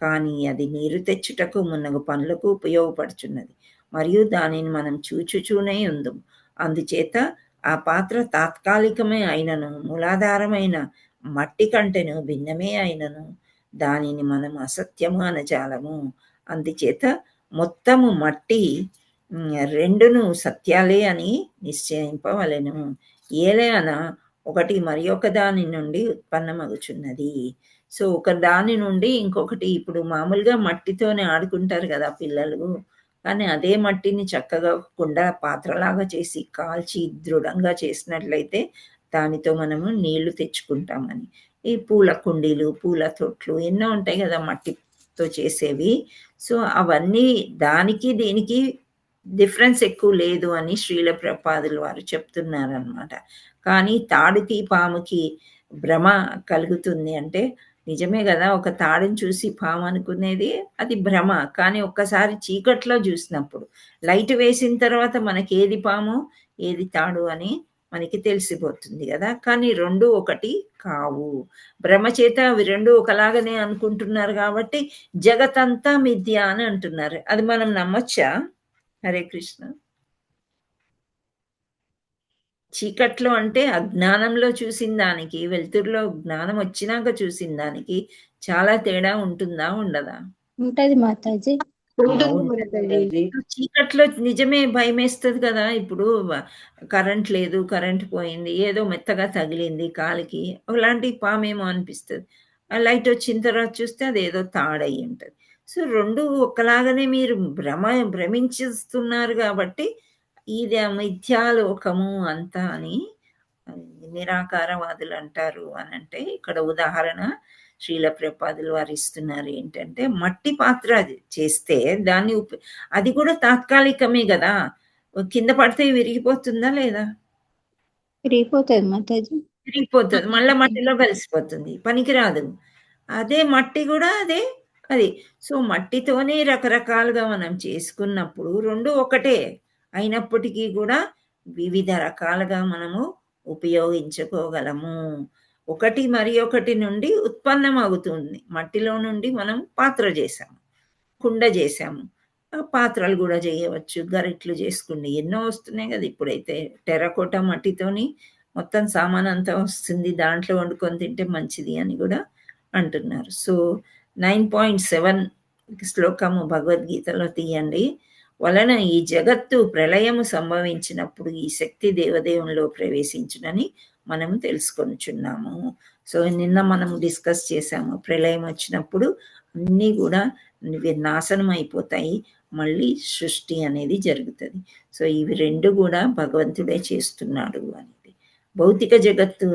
కానీ అది నీరు తెచ్చుటకు మున్నగు పనులకు ఉపయోగపడుచున్నది మరియు దానిని మనం చూచుచూనే ఉందాం. అందుచేత ఆ పాత్ర తాత్కాలికమే అయినను మూలాధారమైన మట్టి కంటెను భిన్నమే అయినను దానిని మనం అసత్యము అనజాలము. అందుచేత మొత్తము మట్టి రెండును సత్యాలే అని నిశ్చయింపవలెను. ఏలైన ఒకటి మరి ఒక దాని నుండి ఉత్పన్నమగుచున్నది. సో ఒక దాని నుండి ఇంకొకటి, ఇప్పుడు మామూలుగా మట్టితోనే ఆడుకుంటారు కదా పిల్లలు, కానీ అదే మట్టిని చక్కగా కుండ పాత్రలాగా చేసి కాల్చి దృఢంగా చేసినట్లయితే దానితో మనము నీళ్లు తెచ్చుకుంటామని. ఈ పూల కుండీలు, పూల తొట్లు ఎన్నో ఉంటాయి కదా మట్టితో చేసేవి. సో అవన్నీ దానికి దీనికి డిఫరెన్స్ ఎక్కువ లేదు అని శ్రీల ప్రభుపాదులు వారు చెప్తున్నారనమాట. కానీ తాడుకి పాముకి భ్రమ కలుగుతుంది అంటే నిజమే కదా. ఒక తాడుని చూసి పాము అనుకునేది అది భ్రమ, కానీ ఒక్కసారి చీకట్లో చూసినప్పుడు లైట్ వేసిన తర్వాత మనకి ఏది పాము ఏది తాడు అని మనకి తెలిసిపోతుంది కదా. కానీ రెండు ఒకటి కావు. భ్రమ చేత అవి రెండు ఒకలాగానే అనుకుంటున్నారు కాబట్టి జగతంతా మిథ్య అని అంటున్నారు. అది మనం నమ్మొచ్చా? హరే కృష్ణ. చీకట్లో అంటే అజ్ఞానంలో చూసిన దానికి, వెలుతురులో జ్ఞానం వచ్చినాక చూసిన దానికి చాలా తేడా ఉంటుందా ఉండదా? ఉంటది మాతాజీ. చీకట్లో నిజమే భయం వేస్తుంది కదా. ఇప్పుడు కరెంట్ లేదు, కరెంట్ పోయింది, ఏదో మెత్తగా తగిలింది కాలికి, అలాంటి పామేమో అనిపిస్తుంది. ఆ లైట్ వచ్చిన తర్వాత చూస్తే అది ఏదో తాడయి ఉంటుంది. సో రెండు ఒకలాగానే మీరు భ్రమించేస్తున్నారు కాబట్టి ఇది మిథ్యాలోకము అంతా అని నిరాకారవాదులు అంటారు అని. అంటే ఇక్కడ ఉదాహరణ శ్రీల ప్రభుపాదులు వారు ఇస్తున్నారు ఏంటంటే, మట్టి పాత్ర చేస్తే దాన్ని అది కూడా తాత్కాలికమే కదా. కింద పడితే విరిగిపోతుందా లేదా? విరిగిపోతుంది మాతాజీ. విరిగిపోతుంది, మళ్ళీ మట్టిలో కలిసిపోతుంది, పనికిరాదు. అదే మట్టి కూడా అదే అది. సో మట్టితోనే రకరకాలుగా మనం చేసుకున్నప్పుడు రెండు ఒకటే అయినప్పటికీ కూడా వివిధ రకాలుగా మనము ఉపయోగించుకోగలము. ఒకటి మరి ఒకటి నుండి ఉత్పన్నం అవుతుంది. మట్టిలో నుండి మనం పాత్ర చేసాము, కుండ చేసాము, పాత్రలు కూడా చేయవచ్చు, గరిట్లు చేసుకుండి ఎన్నో వస్తున్నాయి కదా ఇప్పుడైతే. టెర్రకోట మట్టితోని మొత్తం సామాన్ అంతా వస్తుంది, దాంట్లో వండుకొని తింటే మంచిది అని కూడా అంటున్నారు. సో 9.7 శ్లోకము భగవద్గీతలో తీయండి. వలన ఈ జగత్తు ప్రళయము సంభవించినప్పుడు ఈ శక్తి దేవదేవునిలో ప్రవేశించునని మనము తెలుసుకొనిచున్నాము. సో నిన్న మనం డిస్కస్ చేసాము, ప్రళయం వచ్చినప్పుడు అన్నీ కూడా నాశనం అయిపోతాయి, మళ్ళీ సృష్టి అనేది జరుగుతుంది. సో ఇవి రెండు కూడా భగవంతుడే చేస్తున్నాడు అనేది. భౌతిక జగత్తు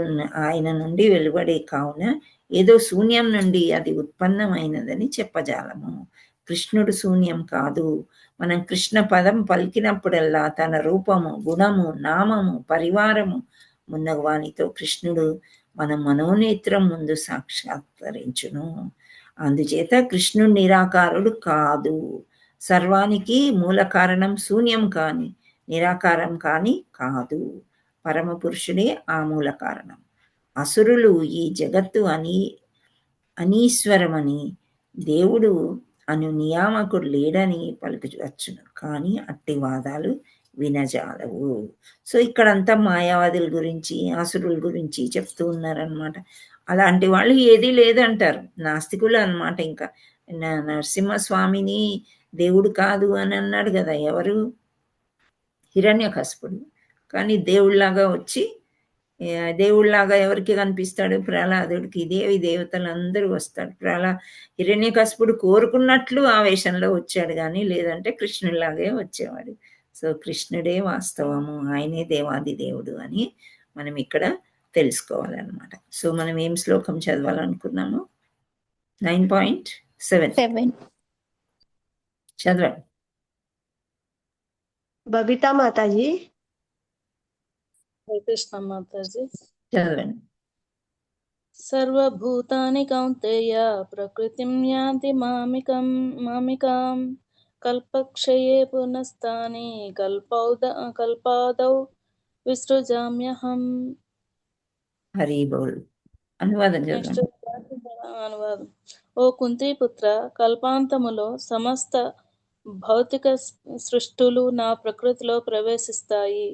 ఆయన నుండి వెలువడే కావున ఏదో శూన్యం నుండి అది ఉత్పన్నమైనదని చెప్పజాలము. కృష్ణుడు శూన్యం కాదు. మనం కృష్ణ పదం పలికినప్పుడల్లా తన రూపము, గుణము, నామము, పరివారము మున్నవానితో కృష్ణుడు మన మనోనేత్రం ముందు సాక్షాత్కరించును. అందుచేత కృష్ణుడు నిరాకారుడు కాదు. సర్వానికి మూల కారణం శూన్యం కాని నిరాకారం కాని కాదు. పరమ పురుషుడే ఆ మూల కారణం. అసురులు ఈ జగత్తు అనీశ్వరమని, దేవుడు అను నియామకుడు లేడని పలుకవచ్చును, కానీ అట్టి వాదాలు వినజాలవు. సో ఇక్కడంతా మాయావాదుల గురించి, అసురుల గురించి చెప్తూ ఉన్నారనమాట. అలాంటి వాళ్ళు ఏదీ లేదంటారు, నాస్తికులు అనమాట. ఇంకా నరసింహస్వామిని దేవుడు కాదు అని అన్నాడు కదా ఎవరు, హిరణ్యకశిపుడు. కానీ దేవుళ్లాగా వచ్చి, దేవుళ్లాగా ఎవరికి కనిపిస్తాడు, ప్రహ్లాదుడికి. దేవి దేవతలందరూ వస్తాడు. హిరణ్యకశిపుడు కోరుకున్నట్లు ఆవేశంలో వచ్చాడు, కానీ లేదంటే కృష్ణుడిలాగే వచ్చేవాడు. సో కృష్ణుడే వాస్తవము, ఆయనే దేవాది దేవుడు అని మనం ఇక్కడ తెలుసుకోవాలన్నమాట. సో మనం ఏం శ్లోకం చదవాలనుకున్నాము? 9.7 చదవండి. బబితా మాతాజీ. హరే కృష్ణ మాతాజీ. చదవండి. సర్వభూతాని కౌంతేయ ప్రకృతిం యాంతి మామికాం కల్పక్షయే పునస్తాని కల్పాదౌ విసృజామ్యహం. హరి బోల్. అనువాదం చదవండి. అనువాదం. ఓ కుంతిపుత్ర, కల్పాంతములో సమస్త భౌతిక సృష్టులు నా ప్రకృతిలో ప్రవేశిస్తాయి.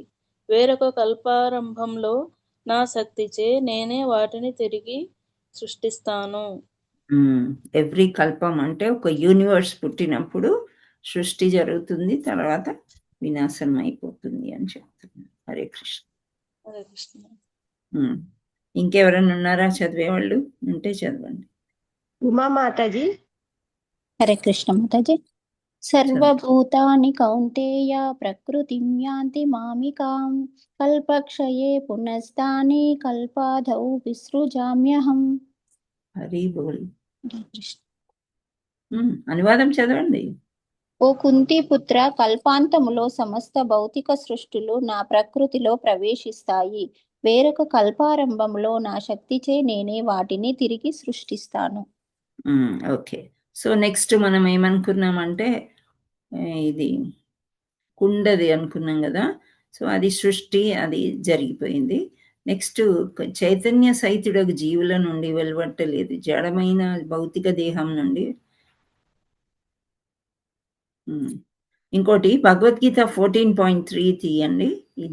వేరొక కల్పారంభంలో నా శక్తిచే నేనే వాటిని తిరిగి సృష్టిస్తాను. ఎవ్రీ కల్పం అంటే ఒక యూనివర్స్ పుట్టినప్పుడు సృష్టి జరుగుతుంది, తర్వాత వినాశనం అయిపోతుంది అని చెప్తున్నాను. హరే కృష్ణ. హరే కృష్ణ. ఇంకెవరైనా ఉన్నారా చదివేవాళ్ళు? ఉంటే చదవండి. ఉమా మాతాజీ. హరే కృష్ణ మాతాజీ. సర్వభూతాని కౌంతేయ ప్రకృతిం యాంతి మామికాం కల్పక్షయే పునస్తాని కల్పాదౌ విసృజామ్యహం. హరి బోల్. అనువాదం చదవండి. ఓ కుంతిపుత్ర, కల్పాంతములో సమస్త భౌతిక సృష్టులు నా ప్రకృతిలో ప్రవేశిస్తాయి. వేరొక కల్పారంభంలో నా శక్తిచే నేనే వాటిని తిరిగి సృష్టిస్తాను. ఓకే. సో నెక్స్ట్ మనం ఏమనుకున్నామంటే, ఇది కుండది అనుకున్నాం కదా. సో అది సృష్టి, అది జరిగిపోయింది. నెక్స్ట్ చైతన్య సహితుడకు జీవుల నుండి వెలువట్టలేదు, జడమైన భౌతిక దేహం నుండి. ఇంకోటి భగవద్గీత 14.3 తీయండి.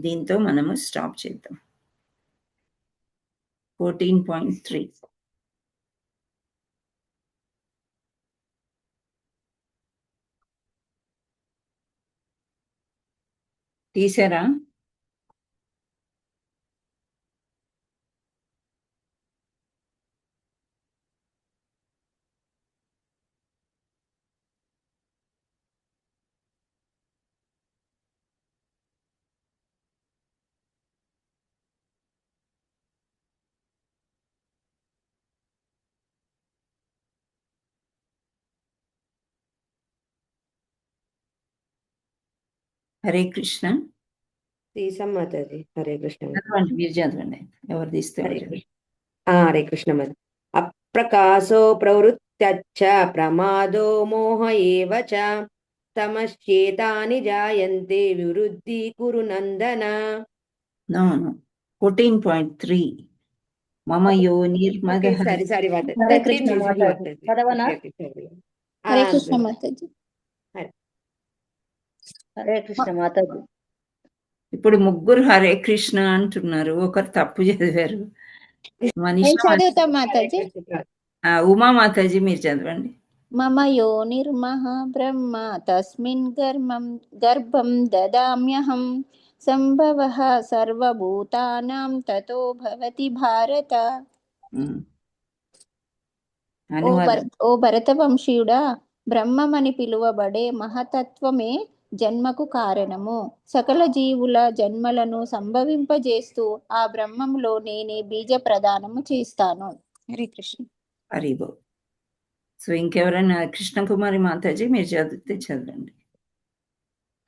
దీంతో మనము స్టాప్ చేద్దాం. 14.3 తీసారా? హరే కృష్ణ. తీసాం మాతాజీ. హరే కృష్ణ. చదవండి, మీరు చదవండి. ఎవరు తీస్తే హరే కృష్ణ మాత. అప్రకాశో ప్రవృత్త్యచ్చ ప్రమాదో మోహ ఏవ చ తమశ్చేతాని జాయంతే వివృద్ధి కురు నందన. No, no. 14.3. మమ యోనిర్మద సారీ సారీ హరే కృష్ణ మాతాజీ. చదవనా? హరే కృష్ణ మాతాజీ. హరే కృష్ణ మాతాజీ. ఇప్పుడు ముగ్గురు హరే కృష్ణ అంటున్నారు, ఒకరు తప్పు చదివారు. నేను మనీషా చదువుతా మాతాజీ. ఉమా మాతాజీ మీరు చదవండి. మమ యోనిర్మః బ్రహ్మ తస్మిన్ గర్భం దదామ్యహం సంభవః సర్వభూతానాం తతో భవతి భారత. ఓ భరతవంశీయుడా, బ్రహ్మమని పిలువబడే మహతత్వమే జన్మకు కారణము. సకల జీవుల జన్మలను సంభవింపజేస్తూ ఆ బ్రహ్మంలో నేనే బీజ ప్రదానము చేస్తాను. హరే కృష్ణ. హరిబో. సో ఇంకెవరైనా కృష్ణకుమారి మాతాజీ మీరు చదివితే చదవండి.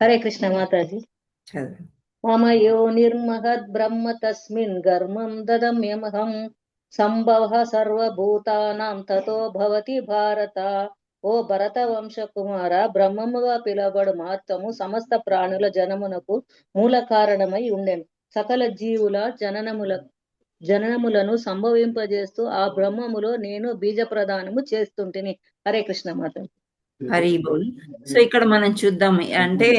హరే కృష్ణ మాతాజీ. చదవండి. మమ యోనిర్మహద్ బ్రహ్మ తస్మిన్ గర్భం దదమ్యహం సంభవ సర్వభూతానాం తతో భవతి భారత. ఓ భరత వంశ కుమార, బ్రహ్మముగా పిలువబడు మహత్వము సమస్త ప్రాణుల జనమునకు మూల కారణమై ఉండెను. సకల జీవుల జననములను సంభవింపజేస్తూ ఆ బ్రహ్మములో నేను బీజ ప్రదానము చేస్తుంటిని. హరే కృష్ణ మాత. హరి బోల్. సో ఇక్కడ మనం చూద్దాం, అంటే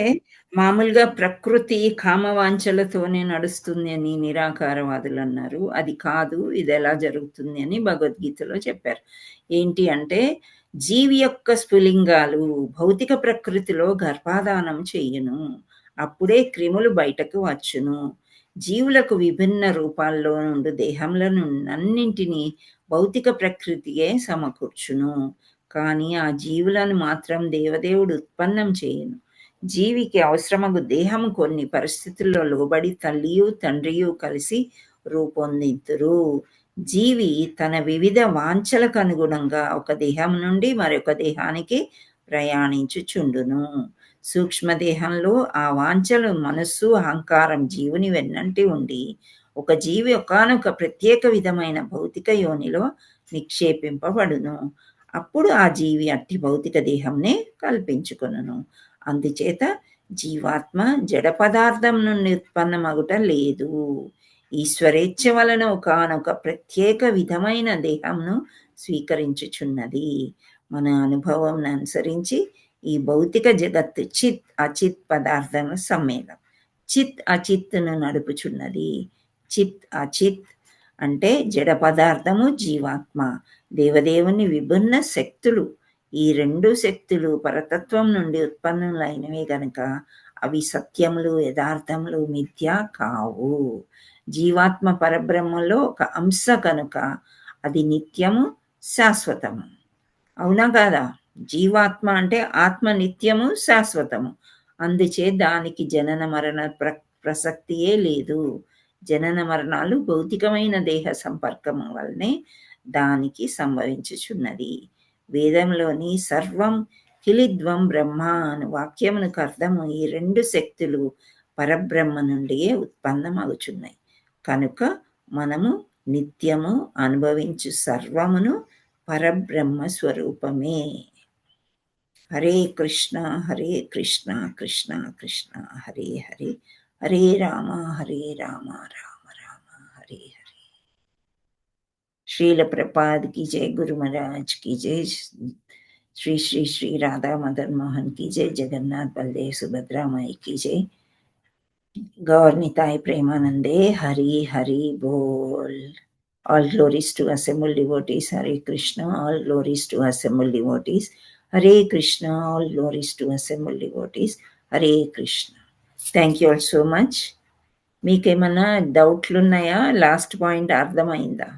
మామూలుగా ప్రకృతి కామవాంఛలతోనే నడుస్తుంది అని నిరాకారవాదులు అన్నారు. అది కాదు, ఇది ఎలా జరుగుతుంది అని భగవద్గీతలో చెప్పారు. ఏంటి అంటే జీవి యొక్క స్ఫులింగాలు భౌతిక ప్రకృతిలో గర్భాధానం చెయ్యను, అప్పుడే క్రిములు బయటకు వచ్చును. జీవులకు విభిన్న రూపాల్లో నుండి దేహంలను అన్నింటినీ భౌతిక ప్రకృతియే సమకూర్చును. కానీ ఆ జీవులను మాత్రం దేవదేవుడు ఉత్పన్నం చేయను. జీవికి అవసరమగు దేహము కొన్ని పరిస్థితుల్లో లోబడి తల్లియు తండ్రియు కలిసి రూపొందితురు. జీవి తన వివిధ వాంఛలకు అనుగుణంగా ఒక దేహం నుండి మరొక దేహానికి ప్రయాణించుచుండును. సూక్ష్మదేహంలో ఆ వాంఛలు మనస్సు అహంకారం జీవుని వెన్నంటి ఉండి ఒక జీవి ఒకానొక ప్రత్యేక విధమైన భౌతిక యోనిలో నిక్షేపింపబడును. అప్పుడు ఆ జీవి అట్టి భౌతిక దేహంనే కల్పించుకొనును. అందుచేత జీవాత్మ జడ పదార్థం నుండి ఉత్పన్నమగుట లేదు. ఈశ్వరేచ్ఛ వలన ఒకానొక ప్రత్యేక విధమైన దేహంను స్వీకరించుచున్నది. మన అనుభవం అనుసరించి ఈ భౌతిక జగత్తు చిత్ అచిత్ పదార్థముల సమ్మేళనం. చిత్ అచిత్తును నడుపుచున్నది. చిత్ అచిత్ అంటే జడ పదార్థము, జీవాత్మ, దేవదేవుని విభిన్న శక్తులు. ఈ రెండు శక్తులు పరతత్వం నుండి ఉత్పన్నులైనవే గనక అవి సత్యములు, యథార్థములు, మిథ్య కావు. జీవాత్మ పరబ్రహ్మలో ఒక అంశ కనుక అది నిత్యము, శాశ్వతము. అవునా కాదా? జీవాత్మ అంటే ఆత్మ నిత్యము, శాశ్వతము. అందుచే దానికి జనన మరణ ప్రసక్తియే లేదు. జనన మరణాలు భౌతికమైన దేహ సంపర్కం వల్లనే దానికి సంభవించుచున్నది. వేదంలోని సర్వం కిలిద్వం బ్రహ్మ అను వాక్యమునకు అర్థము ఈ రెండు శక్తులు పరబ్రహ్మ నుండియే ఉత్పన్నమగుచున్నాయి. కనుక మనము నిత్యము అనుభవించు సర్వమును పరబ్రహ్మ స్వరూపమే. హరే కృష్ణ హరే కృష్ణ కృష్ణ కృష్ణ హరే హరే, హరే రామ రామ రామ హరే హరే. శ్రీల प्रपाद की जय, गुरु महाराज की जय, श्री श्री श्री राधा मदन मोहन की जय, जगन्नाथ बलदेव सुभद्रा माई की जय, गौर निताय प्रेमानंदे हरि हरि बोल. All glories to assembled devotees. Hare Krishna. All glories to assembled devotees. Hare Krishna. All glories to assembled devotees. Hare Krishna. Thank you all so much. మీకేమన్నా డౌట్లు ఉన్నాయా? లాస్ట్ పాయింట్ అర్థమైందా?